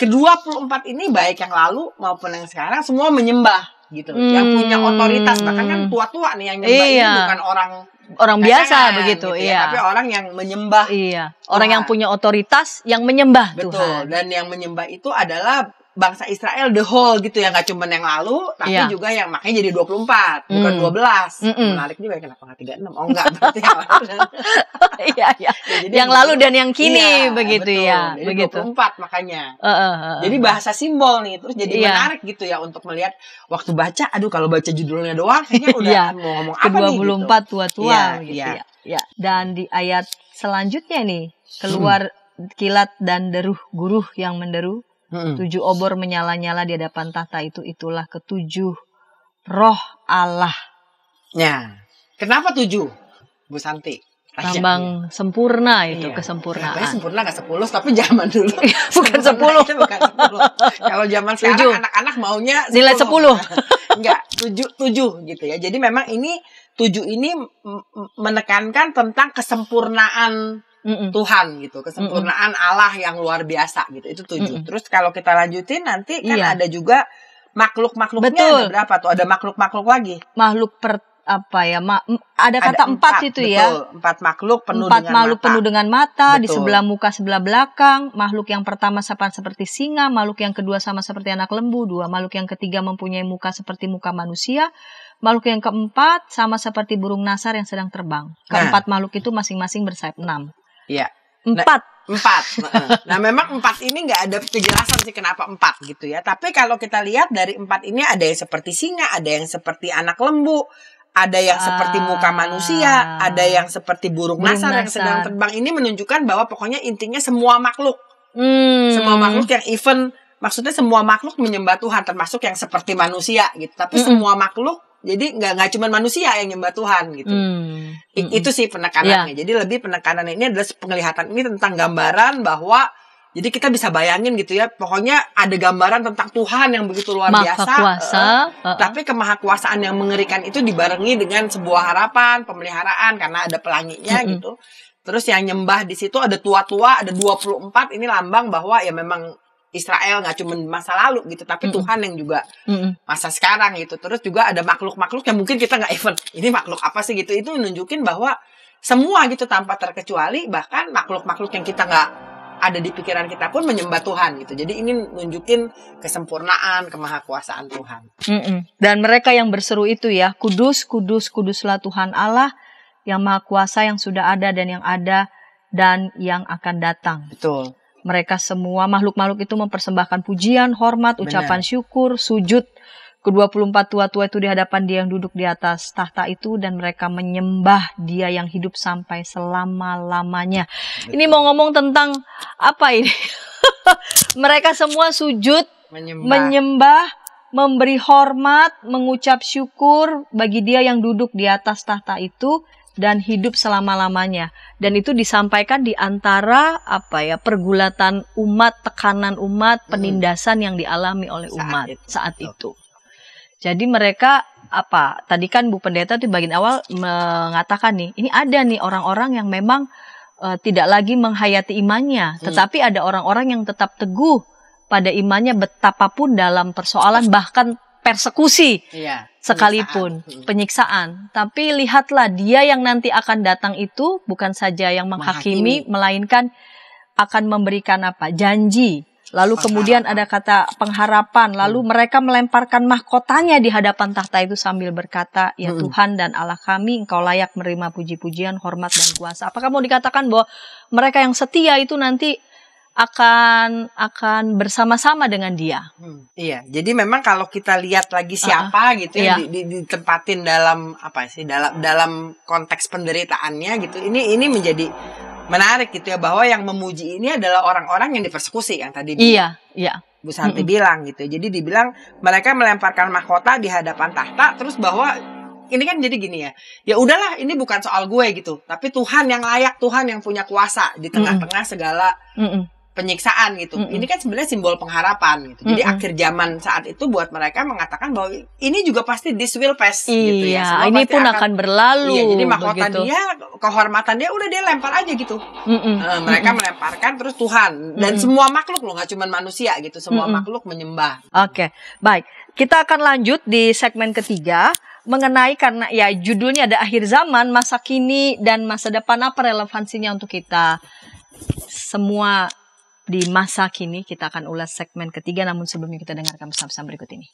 ke-24 ini baik yang lalu maupun yang sekarang semua menyembah gitu, yang punya otoritas. Bahkan kan tua-tua nih yang nyembah ini bukan orang biasa begitu, gitu ya, tapi orang yang menyembah. Orang yang punya otoritas yang menyembah Betul. Tuhan. Dan yang menyembah itu adalah bangsa Israel the whole gitu ya, nggak cuma yang lalu tapi juga yang makanya jadi 24 bukan 12. Menarik juga ya, kenapa nggak 36? Oh enggak, berarti yang lalu. Iya. Yang lalu dan yang kini begitu betul. ya. Jadi begitu. 24 makanya. Jadi bahasa simbol nih, terus jadi menarik gitu ya untuk melihat waktu baca. Aduh, kalau baca judulnya doang kayaknya udah mau ngomong apa nih gitu. 24 tua-tua gitu ya. Dan di ayat selanjutnya nih, keluar kilat dan deruh guruh yang menderu. 7 obor menyala-nyala di hadapan tahta itu, itulah ketujuh roh Allah. Ya, kenapa 7? Bu Santi. Lambang sempurna itu, kesempurnaan. Katanya sempurna nggak 10, tapi zaman dulu. Bukan 10. Itu bukan 10. Kalau zaman sekarang anak-anak maunya 10. Nilai 10. Enggak, 7 gitu ya. Jadi memang ini 7 ini menekankan tentang kesempurnaan Tuhan gitu, kesempurnaan Allah yang luar biasa gitu. Itu 7. Terus kalau kita lanjutin nanti kan ada juga makhluk-makhluknya. Ada berapa tuh? Ada makhluk-makhluk lagi. Makhluk ada kata 4 itu ya. 4 makhluk penuh 4 dengan makhluk mata. penuh dengan mata di sebelah muka sebelah belakang. Makhluk yang pertama sama seperti singa, makhluk yang kedua sama seperti anak lembu, 2 makhluk yang ketiga mempunyai muka seperti muka manusia. Makhluk yang keempat sama seperti burung nasar yang sedang terbang. Keempat makhluk itu masing-masing bersayap 6. Iya. 4. 4. Nah, memang 4 ini nggak ada kejelasan sih kenapa 4 gitu ya. Tapi kalau kita lihat dari 4 ini ada yang seperti singa, ada yang seperti anak lembu, ada yang seperti muka manusia, ada yang seperti burung nasar yang sedang terbang. Ini menunjukkan bahwa pokoknya intinya semua makhluk. Semua makhluk yang even, maksudnya semua makhluk menyembah Tuhan, termasuk yang seperti manusia gitu. Tapi semua makhluk, jadi nggak cuma manusia yang nyembah Tuhan gitu. Itu sih penekanannya. Jadi lebih penekanannya ini adalah penglihatan ini tentang gambaran bahwa jadi kita bisa bayangin gitu ya, pokoknya ada gambaran tentang Tuhan yang begitu luar biasa. Kuasa. Tapi kemahakuasaan yang mengerikan itu dibarengi dengan sebuah harapan, pemeliharaan karena ada pelanginya gitu. Terus yang nyembah di situ ada tua-tua, ada 24. Ini lambang bahwa ya memang Israel nggak cuma masa lalu gitu, tapi Tuhan yang juga masa sekarang gitu. Terus juga ada makhluk-makhluk yang mungkin kita nggak even ini makhluk apa sih gitu. Itu menunjukin bahwa semua gitu tanpa terkecuali, bahkan makhluk-makhluk yang kita nggak ada di pikiran kita pun menyembah Tuhan gitu. Jadi ini nunjukin kesempurnaan, kemahakuasaan Tuhan. Dan mereka yang berseru itu ya, kudus, kudus, kuduslah Tuhan Allah yang Maha Kuasa yang sudah ada dan yang akan datang. Betul. Mereka semua makhluk-makhluk itu mempersembahkan pujian, hormat, ucapan syukur, sujud. Ke-24 tua-tua itu di hadapan Dia yang duduk di atas tahta itu, dan mereka menyembah Dia yang hidup sampai selama-lamanya. Ini mau ngomong tentang apa ini? Mereka semua sujud, menyembah, memberi hormat, mengucap syukur bagi Dia yang duduk di atas tahta itu dan hidup selama-lamanya. Dan itu disampaikan di antara pergulatan umat, tekanan umat, penindasan yang dialami oleh umat saat itu. Jadi mereka tadi kan Bu Pendeta di bagian awal mengatakan nih, ini ada nih orang-orang yang memang tidak lagi menghayati imannya, tetapi ada orang-orang yang tetap teguh pada imannya betapapun dalam persoalan bahkan persekusi sekalipun, penyiksaan. Tapi lihatlah, Dia yang nanti akan datang itu bukan saja yang menghakimi, melainkan akan memberikan janji. Lalu kemudian ada kata pengharapan. Lalu mereka melemparkan mahkotanya di hadapan tahta itu sambil berkata, ya Tuhan dan Allah kami, Engkau layak menerima puji-pujian, hormat dan kuasa. Apakah mau dikatakan bahwa mereka yang setia itu nanti akan bersama-sama dengan Dia? Iya, jadi memang kalau kita lihat lagi siapa gitu ya, ditempatin dalam dalam konteks penderitaannya gitu. Ini menjadi menarik gitu ya, bahwa yang memuji ini adalah orang-orang yang dipersekusi yang tadi Bu Santi bilang gitu. Jadi dibilang mereka melemparkan mahkota di hadapan tahta, terus bahwa ini kan jadi gini ya udahlah, ini bukan soal gue gitu, tapi Tuhan yang layak, Tuhan yang punya kuasa di tengah-tengah segala penyiksaan gitu. Ini kan sebenarnya simbol pengharapan gitu. Jadi akhir zaman saat itu buat mereka mengatakan bahwa ini juga pasti this will pass gitu ya. Semua ini pun akan berlalu. Iya, jadi mahkota dia, kehormatan dia udah dia lempar aja gitu. Mereka melemparkan, terus Tuhan dan semua makhluk loh, nggak cuma manusia gitu, semua makhluk menyembah. Oke, baik. Kita akan lanjut di segmen ketiga mengenai, karena ya judulnya ada akhir zaman, masa kini dan masa depan, apa relevansinya untuk kita semua di masa kini. Kita akan ulas segmen ketiga, namun sebelumnya kita dengarkan pesan-pesan berikut ini.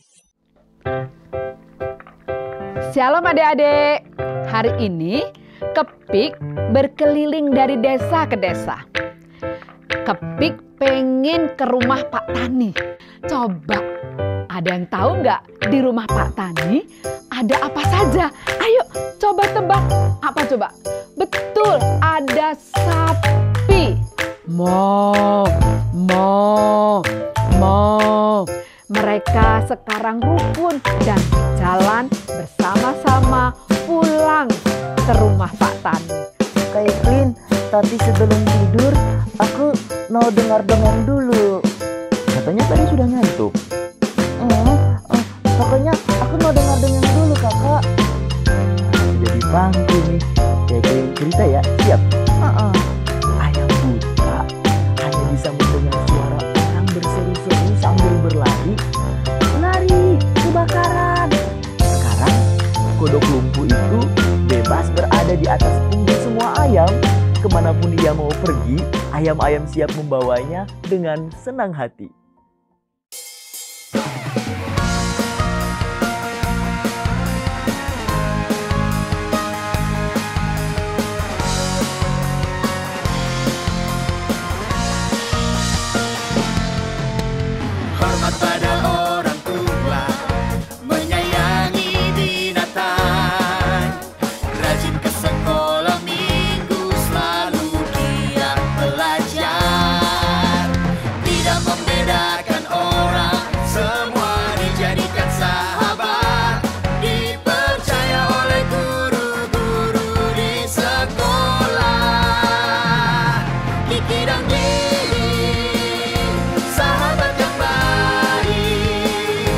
Shalom adik-adik. Hari ini Kepik berkeliling dari desa ke desa. Kepik pengen ke rumah Pak Tani. Coba, ada yang tahu nggak di rumah Pak Tani ada apa saja? Ayo coba tebak. Apa coba? Betul, ada sapi. Mo. Mereka sekarang rukun dan jalan bersama-sama pulang ke rumah Pak Tani. Kak Evelyn, tapi sebelum tidur aku mau dengar dongeng dulu. Katanya tadi sudah ngantuk. Pokoknya aku mau dengar dongeng dulu, Kakak. Jadi pangku nih. Kayak cerita ya, siap? Ayam buta hanya bisa mendengar suara orang berseru-seru sambil berlari kebakaran. Sekarang kodok lumpuh itu bebas berada di atas punggung semua ayam. Kemanapun dia mau pergi, ayam-ayam siap membawanya dengan senang hati. Hormat pada orang tua, menyayangi binatang, rajin ke sekolah minggu, selalu giat belajar, tidak membedakan orang, semua dijadikan sahabat, dipercaya oleh guru-guru di sekolah. Kiki dan Didi, sahabat yang baik,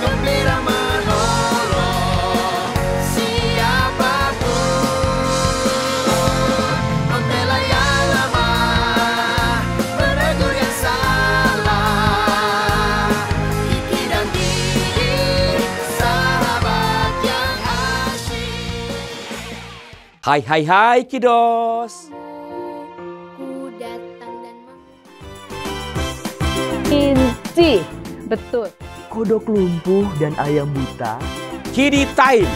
gembira menolong siapapun, membela yang lemah, menegur yang salah. Kiki dan Didi, sahabat yang asyik. Hai Kidos. Ku datang dan Inci, betul. Kodok lumpuh dan ayam buta Kidi Time.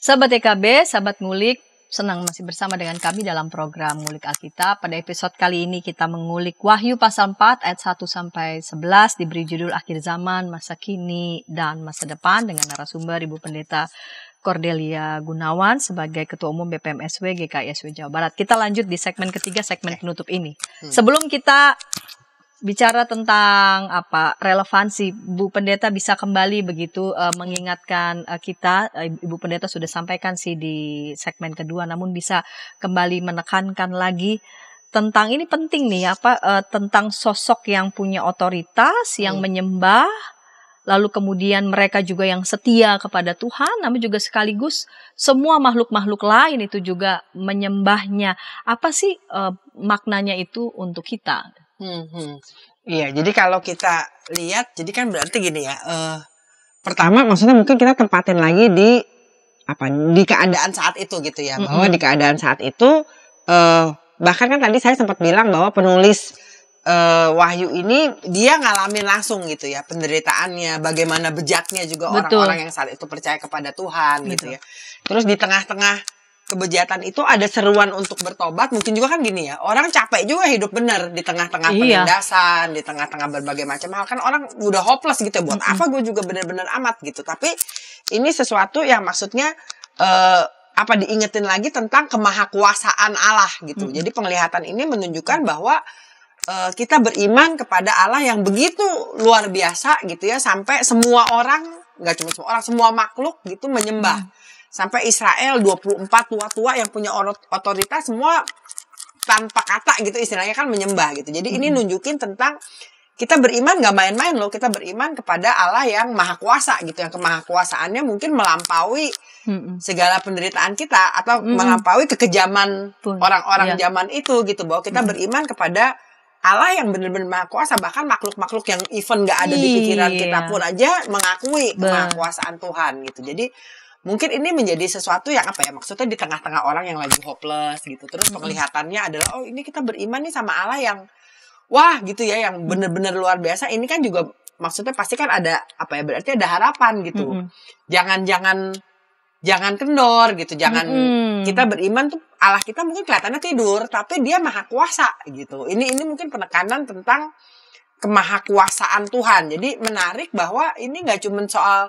Sahabat EKB, sahabat ngulik, senang masih bersama dengan kami dalam program Ngulik Alkitab. Pada episode kali ini kita mengulik Wahyu pasal 4 ayat 1 sampai 11 diberi judul Akhir Zaman, Masa Kini dan Masa Depan dengan narasumber Ibu Pendeta Cordelia Gunawan sebagai Ketua Umum BPMSW GKISW Jawa Barat. Kita lanjut di segmen ketiga, segmen penutup ini. Sebelum kita bicara tentang relevansi, Bu Pendeta bisa kembali begitu mengingatkan kita. Ibu Pendeta sudah sampaikan sih di segmen kedua, namun bisa kembali menekankan lagi tentang ini penting nih tentang sosok yang punya otoritas, yang menyembah, lalu kemudian mereka juga yang setia kepada Tuhan, namun juga sekaligus semua makhluk-makhluk lain itu juga menyembahnya. Apa sih maknanya itu untuk kita? Iya, jadi kalau kita lihat, jadi kan berarti gini ya. Pertama, maksudnya mungkin kita tempatin lagi di keadaan saat itu gitu ya, bahwa di keadaan saat itu, bahkan kan tadi saya sempat bilang bahwa penulis Wahyu ini dia ngalamin langsung gitu ya penderitaannya, bagaimana bejaknya juga orang-orang yang saat itu percaya kepada Tuhan gitu ya. Terus di tengah-tengah kebejatan itu ada seruan untuk bertobat. Mungkin juga kan gini ya, orang capek juga hidup benar di tengah-tengah penindasan, di tengah-tengah berbagai macam hal. Kan orang udah hopeless gitu ya, buat apa gue juga benar-benar amat gitu. Tapi ini sesuatu yang maksudnya diingetin lagi tentang kemahakuasaan Allah gitu. Jadi penglihatan ini menunjukkan bahwa kita beriman kepada Allah yang begitu luar biasa gitu ya, sampai semua orang, nggak cuma semua orang, semua makhluk gitu menyembah. Sampai Israel 24 tua-tua yang punya otoritas semua tanpa kata gitu istilahnya kan menyembah gitu. Jadi ini nunjukin tentang kita beriman gak main-main loh. Kita beriman kepada Allah yang maha kuasa gitu. Yang kemahakuasaannya mungkin melampaui segala penderitaan kita. Atau melampaui kekejaman orang-orang zaman itu gitu. Bahwa kita beriman kepada Allah yang benar-benar maha kuasa. Bahkan makhluk-makhluk yang even gak ada di pikiran kita pun aja mengakui kemahakuasaan Tuhan gitu. Jadi mungkin ini menjadi sesuatu yang maksudnya di tengah-tengah orang yang lagi hopeless gitu. Terus penglihatannya adalah ini kita beriman nih sama Allah yang wah gitu ya, yang benar-benar luar biasa. Ini kan juga maksudnya pasti kan ada berarti ada harapan gitu. Jangan kendor gitu. Jangan kita beriman tuh Allah kita mungkin kelihatannya tidur, tapi dia maha kuasa gitu. Ini mungkin penekanan tentang kemahakuasaan Tuhan. Jadi menarik bahwa ini nggak cuma soal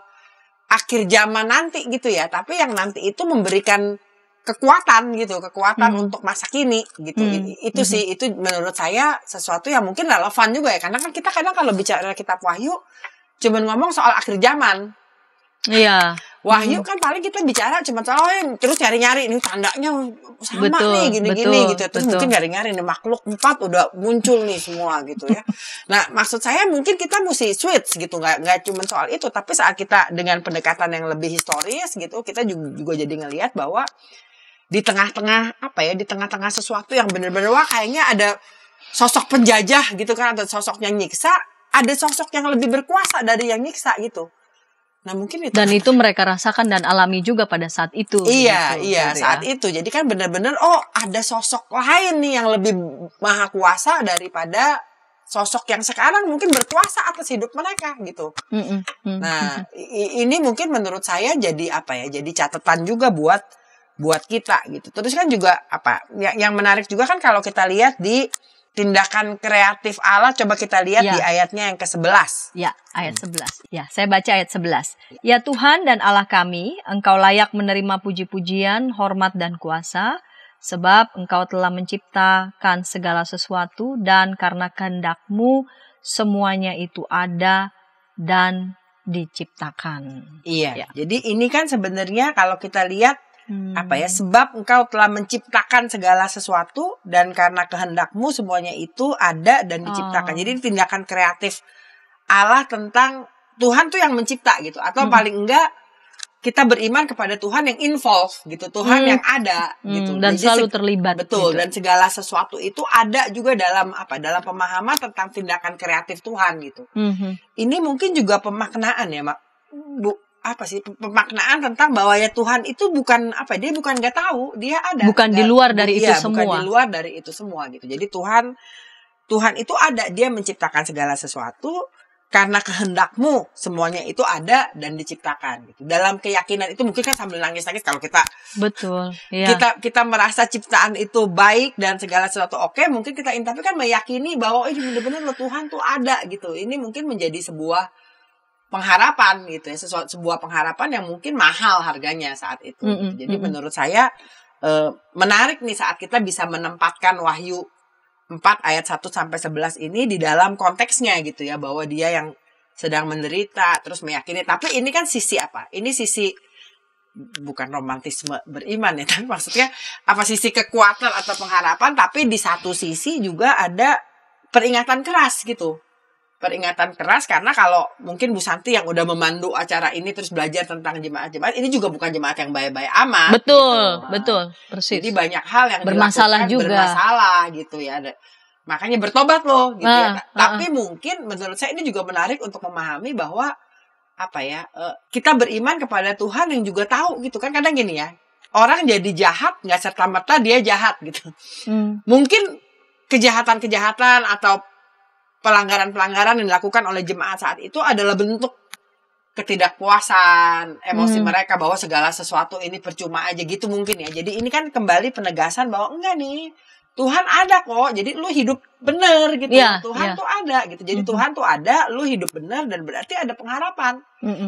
akhir zaman nanti gitu ya, tapi yang nanti itu memberikan kekuatan gitu, untuk masa kini gitu. Itu sih, itu menurut saya sesuatu yang mungkin relevan juga ya, karena kan kita kadang kalau bicara kitab Wahyu cuman ngomong soal akhir zaman. Iya. Wahyu kan paling kita bicara cuma soal terus nyari-nyari nih tandanya sama nih gini-gini gitu. Terus mungkin nyari-nyari nih makhluk 4 udah muncul nih semua gitu ya. Nah, maksud saya mungkin kita mesti switch gitu, nggak cuma soal itu, tapi saat kita dengan pendekatan yang lebih historis gitu, kita juga jadi ngelihat bahwa di tengah-tengah di tengah-tengah sesuatu yang benar-benar wah kayaknya ada sosok penjajah gitu kan, atau sosok yang nyiksa, ada sosok yang lebih berkuasa dari yang nyiksa gitu. Nah mungkin itu. Dan itu mereka rasakan dan alami juga pada saat itu. Iya saat itu. Jadi kan benar-benar ada sosok lain nih yang lebih maha kuasa daripada sosok yang sekarang mungkin berkuasa atas hidup mereka gitu. Nah ini mungkin menurut saya jadi jadi catatan juga buat kita gitu. Terus kan juga yang menarik juga kan kalau kita lihat di tindakan kreatif Allah, coba kita lihat di ayatnya yang ke-11. Ya, ayat 11. Ya, saya baca ayat 11. Ya Tuhan dan Allah kami, Engkau layak menerima puji-pujian, hormat dan kuasa, sebab Engkau telah menciptakan segala sesuatu dan karena kehendak-Mu semuanya itu ada dan diciptakan. Iya. Jadi ini kan sebenarnya kalau kita lihat sebab Engkau telah menciptakan segala sesuatu dan karena kehendak-Mu semuanya itu ada dan diciptakan. Jadi tindakan kreatif Allah tentang Tuhan tuh yang mencipta gitu, atau paling enggak kita beriman kepada Tuhan yang involve gitu, Tuhan yang ada gitu dan jadi selalu terlibat. Betul gitu. Dan segala sesuatu itu ada juga dalam dalam pemahaman tentang tindakan kreatif Tuhan gitu. Ini mungkin juga pemaknaan ya Bu. Pemaknaan tentang bahwa ya Tuhan itu bukan dia bukan nggak tahu, dia ada, bukan di luar dari itu semua, bukan di luar dari itu semua gitu. Jadi Tuhan itu ada, dia menciptakan segala sesuatu karena kehendakmu semuanya itu ada dan diciptakan gitu. Dalam keyakinan itu mungkin kan sambil nangis-nangis kalau kita Betul. Iya. kita merasa ciptaan itu baik dan segala sesuatu oke, mungkin kita tapi kan meyakini bahwa ini benar-benar loh Tuhan tuh ada gitu. Ini mungkin menjadi sebuah pengharapan gitu ya, sebuah pengharapan yang mungkin mahal harganya saat itu. Jadi menurut saya menarik nih saat kita bisa menempatkan Wahyu 4 ayat 1 sampai 11 ini di dalam konteksnya gitu ya, bahwa dia yang sedang menderita terus meyakini. Tapi ini kan sisi apa? Ini sisi bukan romantisme beriman ya, tapi maksudnya apa, sisi kekuatan atau pengharapan, tapi di satu sisi juga ada peringatan keras gitu. Peringatan keras karena kalau mungkin Bu Santi yang udah memandu acara ini terus belajar tentang jemaat-jemaat, ini juga bukan jemaat yang baik-baik amat. Betul, gitu. betul, persis. Jadi banyak hal yang bermasalah juga. Bermasalah gitu ya. Makanya bertobat loh gitu ya. Tapi mungkin menurut saya ini juga menarik untuk memahami bahwa apa ya, kita beriman kepada Tuhan yang juga tahu gitu kan. Kadang gini ya, orang jadi jahat nggak serta-merta dia jahat gitu. Mungkin kejahatan-kejahatan atau pelanggaran-pelanggaran yang dilakukan oleh jemaat saat itu adalah bentuk ketidakpuasan emosi mereka bahwa segala sesuatu ini percuma aja gitu mungkin ya. Jadi ini kan kembali penegasan bahwa enggak nih, Tuhan ada kok. Jadi lu hidup bener gitu. Tuhan tuh ada gitu. Jadi Tuhan tuh ada, lu hidup bener dan berarti ada pengharapan.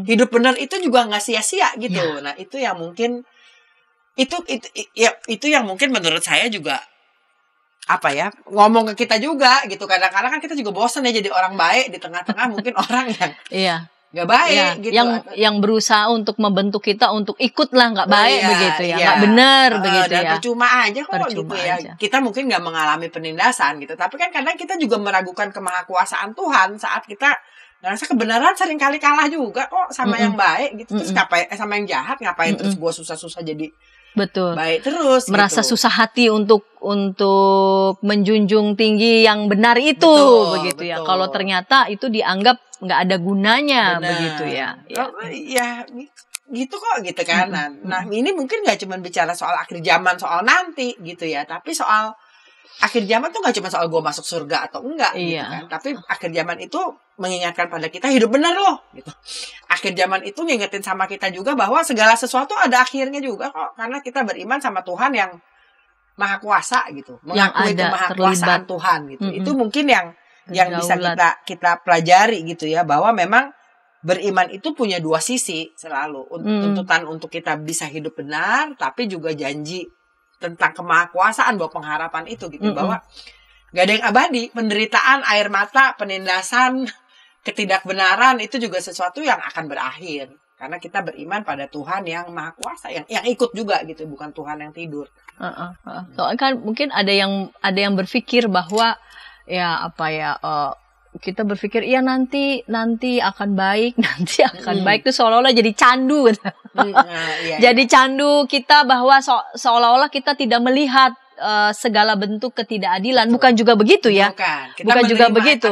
Hidup bener itu juga nggak sia-sia gitu. Nah, itu yang mungkin itu yang mungkin menurut saya juga apa ya, ngomong ke kita juga gitu. Kadang-kadang kan kita juga bosan ya jadi orang baik di tengah-tengah mungkin orang yang nggak baik gitu. Yang berusaha untuk membentuk kita untuk ikutlah nggak baik begitu ya, nggak benar begitu dan ya. Percuma aja kok gitu ya. Kita mungkin nggak mengalami penindasan gitu, tapi kan kadang kita juga meragukan kemahakuasaan Tuhan saat kita ngerasa kebenaran sering kali kalah juga kok sama yang baik gitu. Terus ngapain sama yang jahat ngapain terus gua susah-susah jadi baik terus merasa gitu. susah hati untuk menjunjung tinggi yang benar itu begitu ya. Kalau ternyata itu dianggap nggak ada gunanya begitu ya. Ya gitu kok gitu kan. Nah ini mungkin nggak cuma bicara soal akhir zaman, soal nanti gitu ya, tapi soal akhir zaman tuh nggak cuma soal gue masuk surga atau enggak gitu kan. Tapi akhir zaman itu mengingatkan pada kita hidup benar loh gitu. Akhir zaman itu ngingetin sama kita juga bahwa segala sesuatu ada akhirnya juga kok, karena kita beriman sama Tuhan yang maha kuasa gitu, mengakui kemahakuasaan Tuhan gitu. Itu mungkin yang bisa kita pelajari gitu ya, bahwa memang beriman itu punya dua sisi selalu. Tuntutan untuk kita bisa hidup benar, tapi juga janji tentang kemahakuasaan bahwa pengharapan itu gitu, bahwa gak ada yang abadi. Penderitaan, air mata, penindasan, ketidakbenaran itu juga sesuatu yang akan berakhir karena kita beriman pada Tuhan yang maha kuasa, yang ikut juga gitu, bukan Tuhan yang tidur. Soalnya kan mungkin ada yang berpikir bahwa ya apa ya, kita berpikir iya nanti akan baik, nanti akan baik, itu seolah-olah jadi candu. Jadi candu kita bahwa seolah-olah kita tidak melihat segala bentuk ketidakadilan. Bukan juga begitu ya. Bukan juga begitu.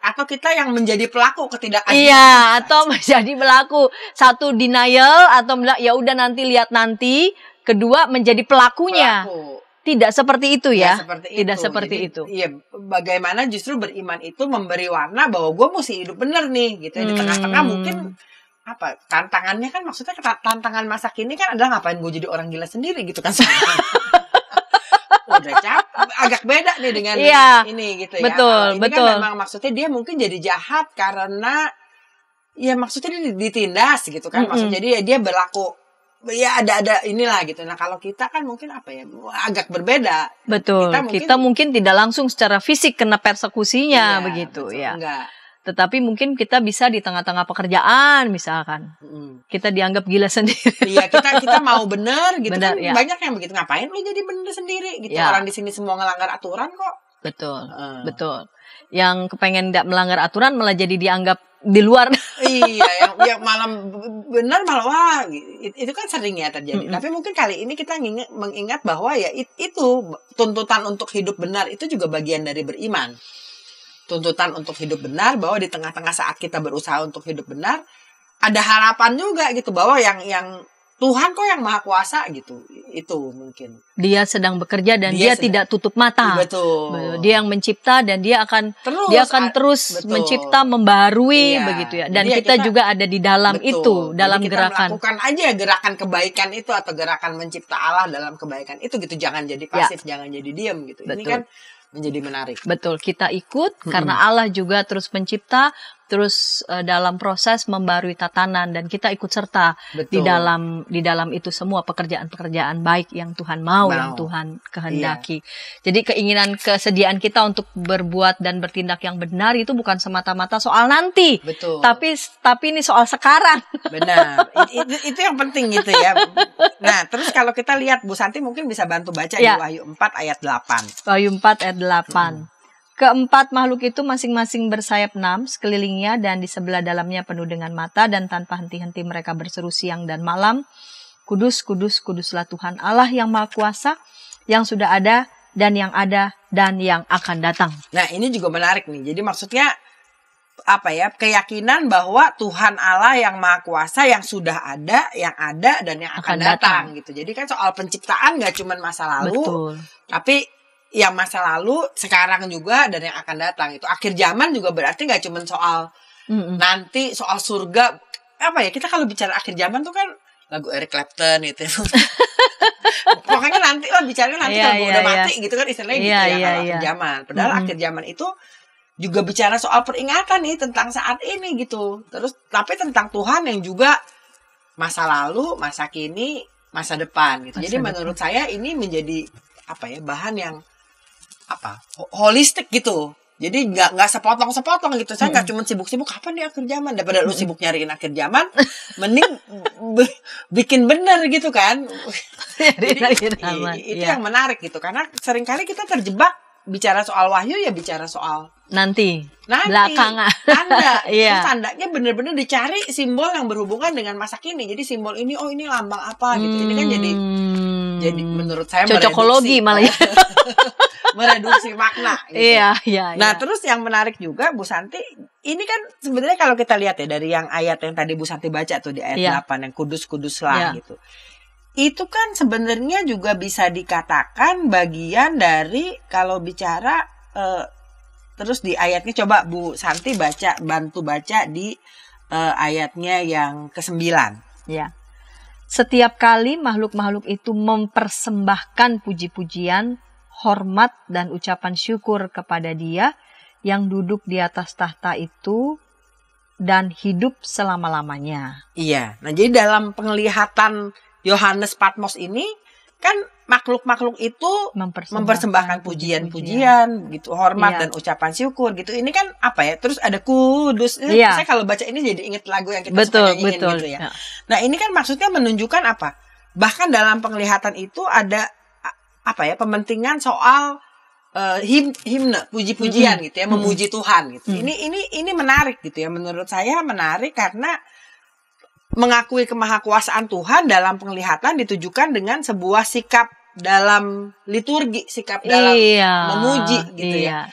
Atau kita yang menjadi pelaku ketidakadilan. Iya, atau menjadi pelaku. Satu denial atau ya udah nanti lihat nanti. Kedua menjadi pelakunya. Tidak seperti itu ya. Tidak seperti itu. Iya, bagaimana justru beriman itu memberi warna bahwa gue mesti hidup bener nih gitu. Di tengah-tengah mungkin apa tantangannya kan, maksudnya tantangan masa kini kan adalah ngapain gue jadi orang gila sendiri gitu kan. Udah agak beda nih dengan ini gitu ya. Betul, ini kan memang maksudnya dia mungkin jadi jahat karena ya maksudnya dia ditindas gitu kan. Maksudnya dia berlaku ya ada inilah gitu. Nah kalau kita kan mungkin apa ya, agak berbeda. Betul. Kita mungkin tidak langsung secara fisik kena persekusinya begitu betul, ya. Enggak. Tetapi mungkin kita bisa di tengah-tengah pekerjaan misalkan. Kita dianggap gila sendiri. Iya, kita mau bener gitu kan. Banyak yang begitu, ngapain lu jadi bener sendiri gitu. Orang di sini semua ngelanggar aturan kok. Betul. Betul. Yang kepengen tidak melanggar aturan malah jadi dianggap di luar. Iya, yang malah benar malah wah, itu kan sering ya terjadi. Tapi mungkin kali ini kita mengingat bahwa ya itu tuntutan untuk hidup benar itu juga bagian dari beriman. Tuntutan untuk hidup benar, bahwa di tengah-tengah saat kita berusaha untuk hidup benar ada harapan juga gitu, bahwa yang Tuhan kok yang maha kuasa gitu. Itu mungkin. Dia sedang bekerja dan dia Dia tidak tutup mata. Betul. Dia yang mencipta dan dia akan terus betul. mencipta, membarui Iya. begitu ya. Dan Jadi ya kita juga ada di dalam betul. itu, dalam Jadi kita gerakan. melakukan aja gerakan kebaikan itu atau gerakan mencipta Allah dalam kebaikan itu gitu. Jangan jadi pasif, jangan jadi diam gitu. Ini Betul. kan menjadi menarik. Betul, kita ikut karena Allah juga terus mencipta, terus dalam proses membarui tatanan dan kita ikut serta di Betul. dalam itu semua pekerjaan-pekerjaan baik yang Tuhan mau, yang Tuhan kehendaki. Jadi kesediaan kita untuk berbuat dan bertindak yang benar itu bukan semata-mata soal nanti. Betul. Tapi ini soal sekarang. Benar. Itu yang penting gitu ya. Nah, terus kalau kita lihat Bu Santi mungkin bisa bantu baca di Wahyu 4 ayat 8. Wahyu 4 ayat 8. Keempat makhluk itu masing-masing bersayap 6 sekelilingnya dan di sebelah dalamnya penuh dengan mata dan tanpa henti-henti mereka berseru siang dan malam. Kudus, kudus, kuduslah Tuhan Allah yang Maha Kuasa, yang sudah ada dan yang akan datang. Nah, ini juga menarik nih. Jadi maksudnya apa ya? Keyakinan bahwa Tuhan Allah yang Maha Kuasa, yang sudah ada, yang ada dan yang akan datang gitu. Jadi kan soal penciptaan nggak cuma masa lalu, Betul. tapi yang masa lalu, sekarang juga, dan yang akan datang. Itu akhir zaman juga berarti nggak cuma soal nanti, soal surga. Apa ya, kita kalau bicara akhir zaman tuh kan lagu Eric Clapton gitu. Pokoknya nanti lah, bicaranya nanti kalau udah mati gitu kan istilahnya gitu ya, kalau akhir zaman. Padahal akhir zaman itu juga bicara soal peringatan nih tentang saat ini gitu. Terus tapi tentang Tuhan yang juga masa lalu, masa kini, masa depan gitu. Jadi menurut saya ini menjadi apa ya, bahan yang holistik gitu. Jadi nggak sepotong-sepotong gitu. Saya nggak cuma sibuk-sibuk kapan di akhir zaman. Daripada lu sibuk nyariin akhir zaman, mending bikin bener gitu kan. Jadi itu yang menarik gitu. Karena seringkali kita terjebak bicara soal wahyu ya bicara soal nanti belakangan. Tanda. Terus tandanya bener-bener dicari simbol yang berhubungan dengan masa kini. Jadi simbol ini, oh ini lambang apa gitu. Ini kan jadi menurut saya cocokologi malah ya. Mereduksi makna gitu. Iya. Nah, terus yang menarik juga Bu Santi, ini kan sebenarnya kalau kita lihat ya dari yang ayat yang tadi Bu Santi baca tuh di ayat 8 yang kudus-kuduslah gitu. Itu kan sebenarnya juga bisa dikatakan bagian dari kalau bicara terus di ayatnya coba Bu Santi bantu baca di ayatnya yang ke-9. Ya. Setiap kali makhluk-makhluk itu mempersembahkan puji-pujian, hormat dan ucapan syukur kepada Dia yang duduk di atas tahta itu dan hidup selama-lamanya. Iya. Nah, jadi dalam penglihatan Yohanes Patmos ini kan makhluk-makhluk itu mempersembahkan pujian-pujian gitu, hormat dan ucapan syukur gitu. Ini kan apa ya? Terus ada kudus. Saya kalau baca ini jadi ingat lagu yang kita suka nyanyiin gitu ya. Nah, ini kan maksudnya menunjukkan apa? Bahkan dalam penglihatan itu ada apa ya, pementingan soal himne, puji-pujian gitu ya, memuji Tuhan gitu. Ini menarik gitu ya, menurut saya menarik karena mengakui kemahakuasaan Tuhan dalam penglihatan ditujukan dengan sebuah sikap dalam liturgi, sikap dalam memuji gitu ya.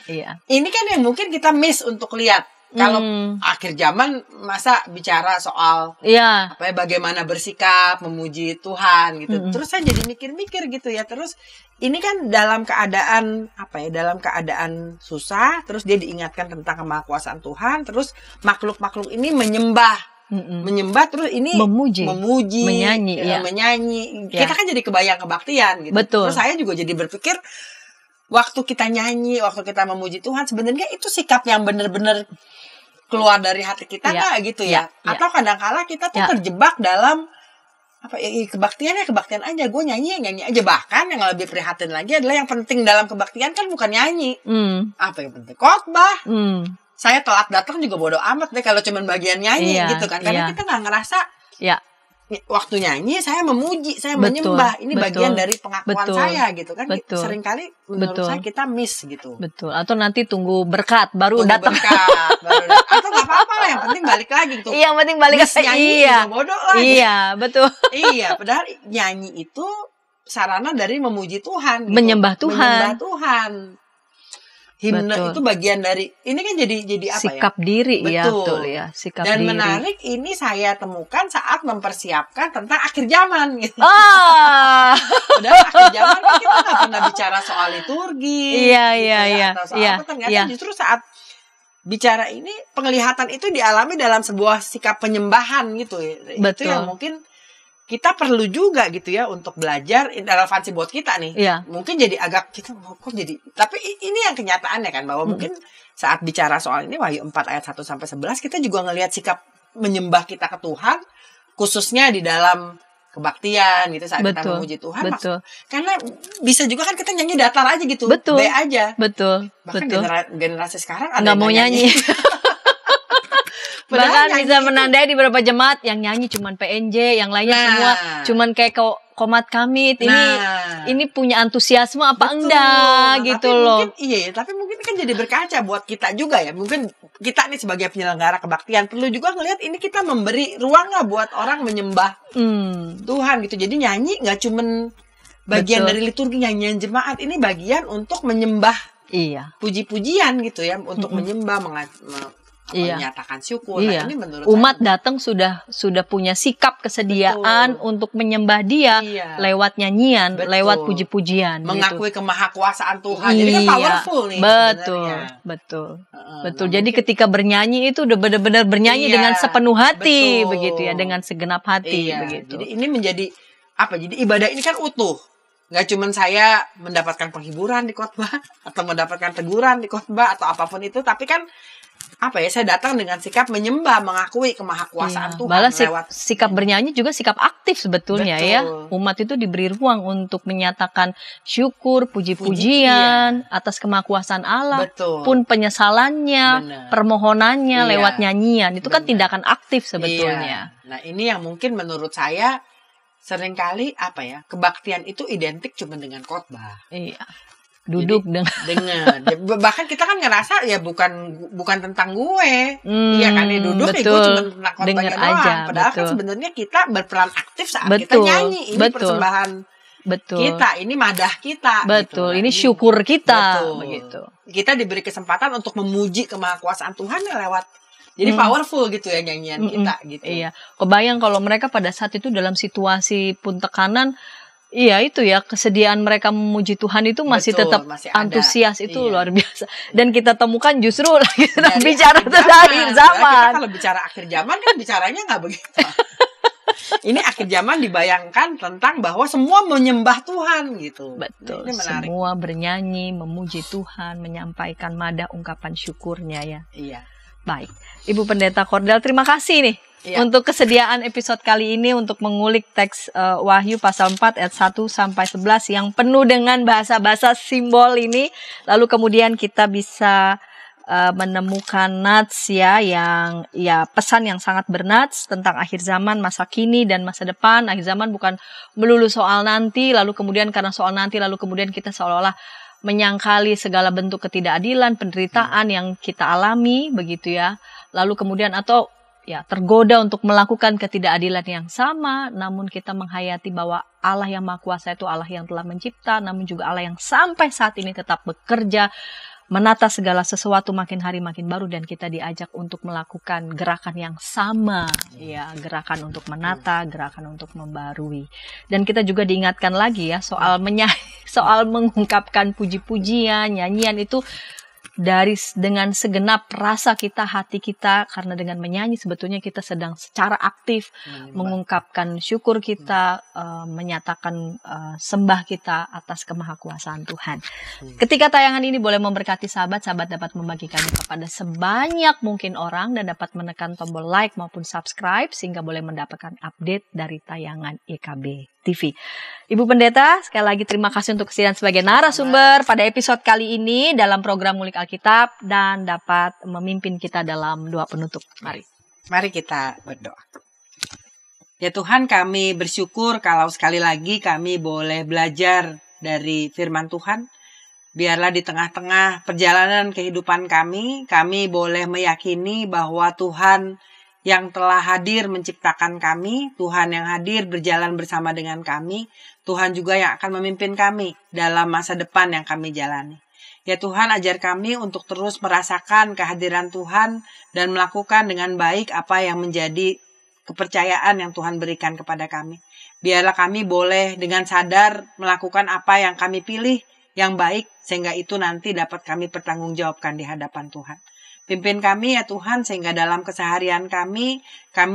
Ini kan yang mungkin kita miss untuk lihat. Kalau akhir zaman masa bicara soal apa ya, bagaimana bersikap memuji Tuhan gitu. Terus saya jadi mikir-mikir gitu ya. Terus ini kan dalam keadaan apa ya, dalam keadaan susah, terus dia diingatkan tentang kemahakuasaan Tuhan, terus makhluk-makhluk ini menyembah terus ini memuji, menyanyi. Kita kan jadi kebayang kebaktian gitu. Betul. Terus saya juga jadi berpikir waktu kita nyanyi, waktu kita memuji Tuhan, sebenarnya itu sikap yang benar-benar keluar dari hati kita nggak gitu ya? Atau kadang-kala kita tuh terjebak dalam apa ya, kebaktian aja, gue nyanyi aja. Bahkan yang lebih prihatin lagi adalah yang penting dalam kebaktian kan bukan nyanyi. Apa yang penting? Khotbah. Saya telat datang juga bodo amat deh kalau cuma bagian nyanyi gitu kan. Karena kita nggak ngerasa waktu nyanyi saya memuji, saya menyembah. Ini bagian dari pengakuan saya gitu kan. Seringkali menurut saya kita miss gitu. Betul. Atau nanti tunggu berkat baru datang. Atau nggak apa-apa lah, yang penting balik lagi gitu. Yang penting balik lagi. Iya. Bodoh lah. Iya, betul. Iya, padahal nyanyi itu sarana dari memuji Tuhan. Gitu. Menyembah Tuhan. Menyembah Tuhan. Himne Betul. itu bagian dari ini kan jadi apa Sikap ya? diri ya, Betul. betul ya, sikap Dan diri. menarik ini saya temukan saat mempersiapkan tentang akhir zaman gitu. Ah, Padahal akhir zaman kan kita nggak pernah bicara soal liturgi, Iya, gitu iya, ya, iya, atau soal iya, apa. Ternyata iya. justru saat bicara ini penglihatan itu dialami dalam sebuah sikap penyembahan gitu ya. Itu Betul. yang mungkin kita perlu juga gitu ya untuk belajar, relevansi buat kita nih. Iya. Mungkin jadi agak kita kok jadi, tapi ini yang kenyataannya kan bahwa mungkin saat bicara soal ini Wahyu 4 ayat 1 sampai 11 kita juga ngelihat sikap menyembah kita ke Tuhan khususnya di dalam kebaktian gitu saat kita Betul. memuji Tuhan. Betul. Karena bisa juga kan kita nyanyi datar aja gitu. Betul. B aja. Betul. Bahkan Betul. generasi sekarang ada Nggak yang mau nyanyi. Padahal Bahkan nyanyi bisa itu- menandai di beberapa jemaat yang nyanyi cuman PNJ, yang lainnya Nah. semua cuman kayak komat kamit. Nah. Ini punya antusiasme apa Betul. enggak Nah, gitu tapi loh. Mungkin, iya, tapi mungkin kan jadi berkaca buat kita juga ya. Mungkin kita nih sebagai penyelenggara kebaktian perlu juga ngelihat ini kita memberi ruang nggak buat orang menyembah Tuhan gitu. Jadi nyanyi nggak cuman bagian Betul. dari liturgi nyanyian jemaat, ini bagian untuk menyembah Iya. puji-pujian gitu ya, untuk menyembah Iya. menyatakan syukur. Iya. Nah, ini menurut Umat saya, datang sudah punya sikap kesediaan Betul. untuk menyembah Dia Iya. lewat nyanyian, Betul. lewat puji-pujian mengakui gitu. kemahakuasaan Tuhan. Jadi kan Iya. powerful nih Betul, sebenarnya. betul. Heeh, Betul. nah, Jadi mungkin- ketika bernyanyi itu udah benar-benar bernyanyi Iya, dengan sepenuh hati betul. begitu ya, dengan segenap hati Iya, begitu. jadi ini menjadi apa? Jadi ibadah ini kan utuh. Gak cuman saya mendapatkan penghiburan di khotbah atau mendapatkan teguran di khotbah atau apapun itu, tapi kan apa ya? Saya datang dengan sikap menyembah, mengakui kemahakuasaan Iya, Tuhan malah lewat sikap bernyanyi juga sikap aktif sebetulnya Betul. ya. Umat itu diberi ruang untuk menyatakan syukur, puji-pujian atas kemahakuasaan Allah, Betul. pun penyesalannya, Benar. permohonannya Iya. lewat nyanyian. Itu kan Benar. tindakan aktif sebetulnya. Iya. Nah, ini yang mungkin menurut saya seringkali apa ya? Kebaktian itu identik cuma dengan khotbah. Iya. Duduk dengan Bahkan kita kan ngerasa ya bukan tentang gue. Iya kan, ya duduk ya gue betul. cuma tentang khotbahnya Denger doang. aja, Padahal kan betul. sebenarnya kita berperan aktif saat kita Betul, nyanyi. Ini betul. persembahan Betul. kita, ini madah kita. Betul. gitu. Nah, Ini syukur kita Betul. begitu. Kita diberi kesempatan untuk memuji kemahakuasaan Tuhan ya lewat. Jadi powerful gitu ya nyanyian kita gitu. Iya, kebayang kalau mereka pada saat itu dalam situasi pun tekanan, iya itu ya, kesediaan mereka memuji Tuhan itu masih Betul, tetap masih ada. antusias, itu Iya. luar biasa. Dan kita temukan justru lagi sedang Dari bicara tentang akhir Padahal zaman. Kita kalau bicara akhir zaman kan bicaranya nggak begitu. Ini akhir zaman dibayangkan tentang bahwa semua menyembah Tuhan gitu. Betul, Ini menarik. semua bernyanyi, memuji Tuhan, menyampaikan madah ungkapan syukurnya ya. Iya. Baik, Ibu Pendeta Cordel, terima kasih nih Iya. untuk kesediaan episode kali ini untuk mengulik teks Wahyu pasal 4 ayat 1 sampai 11 yang penuh dengan bahasa-bahasa simbol ini. Lalu kemudian kita bisa menemukan nats ya, yang ya pesan yang sangat bernats tentang akhir zaman, masa kini dan masa depan. Akhir zaman bukan melulu soal nanti, lalu kemudian karena soal nanti lalu kemudian kita seolah-olah menyangkali segala bentuk ketidakadilan, penderitaan yang kita alami begitu ya. Lalu kemudian atau ya tergoda untuk melakukan ketidakadilan yang sama, namun kita menghayati bahwa Allah yang Maha Kuasa itu Allah yang telah mencipta, namun juga Allah yang sampai saat ini tetap bekerja menata segala sesuatu makin hari makin baru, dan kita diajak untuk melakukan gerakan yang sama ya, gerakan untuk menata, gerakan untuk membarui. Dan kita juga diingatkan lagi ya soal soal mengungkapkan puji-pujian, nyanyian itu dengan segenap rasa kita, hati kita, karena dengan menyanyi sebetulnya kita sedang secara aktif mengungkapkan syukur kita, menyatakan sembah kita atas kemahakuasaan Tuhan. Ketika tayangan ini boleh memberkati sahabat dapat membagikannya kepada sebanyak mungkin orang dan dapat menekan tombol like maupun subscribe sehingga boleh mendapatkan update dari tayangan EKB TV. Ibu Pendeta, sekali lagi terima kasih untuk kesediaan sebagai narasumber pada episode kali ini dalam program Ngulik Alkitab dan dapat memimpin kita dalam doa penutup. Mari kita berdoa. Ya Tuhan, kami bersyukur kalau sekali lagi kami boleh belajar dari firman Tuhan. Biarlah di tengah-tengah perjalanan kehidupan kami boleh meyakini bahwa Tuhan yang telah hadir menciptakan kami, Tuhan yang hadir berjalan bersama dengan kami, Tuhan juga yang akan memimpin kami dalam masa depan yang kami jalani. Ya Tuhan, ajar kami untuk terus merasakan kehadiran Tuhan dan melakukan dengan baik apa yang menjadi kepercayaan yang Tuhan berikan kepada kami. Biarlah kami boleh dengan sadar melakukan apa yang kami pilih yang baik, sehingga itu nanti dapat kami pertanggungjawabkan di hadapan Tuhan. Pimpin kami ya Tuhan, sehingga dalam keseharian kami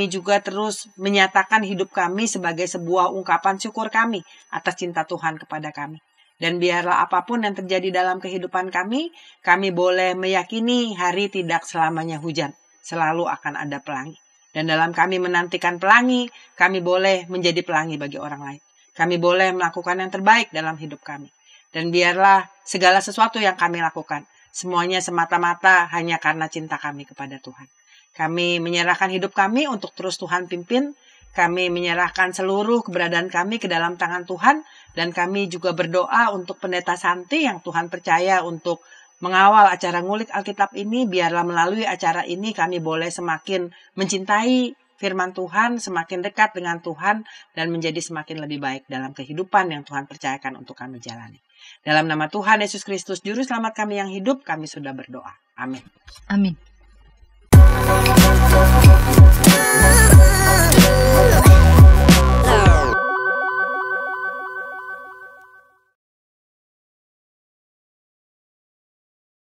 juga terus menyatakan hidup kami sebagai sebuah ungkapan syukur kami atas cinta Tuhan kepada kami. Dan biarlah apapun yang terjadi dalam kehidupan kami boleh meyakini hari tidak selamanya hujan, selalu akan ada pelangi. Dan dalam kami menantikan pelangi, kami boleh menjadi pelangi bagi orang lain. Kami boleh melakukan yang terbaik dalam hidup kami. Dan biarlah segala sesuatu yang kami lakukan, semuanya semata-mata hanya karena cinta kami kepada Tuhan. Kami menyerahkan hidup kami untuk terus Tuhan pimpin. Kami menyerahkan seluruh keberadaan kami ke dalam tangan Tuhan. Dan kami juga berdoa untuk Pendeta Santi yang Tuhan percaya untuk mengawal acara Ngulik Alkitab ini. Biarlah melalui acara ini kami boleh semakin mencintai firman Tuhan, semakin dekat dengan Tuhan, dan menjadi semakin lebih baik dalam kehidupan yang Tuhan percayakan untuk kami jalani. Dalam nama Tuhan Yesus Kristus, Juru Selamat kami yang hidup, kami sudah berdoa. Amin. Amin.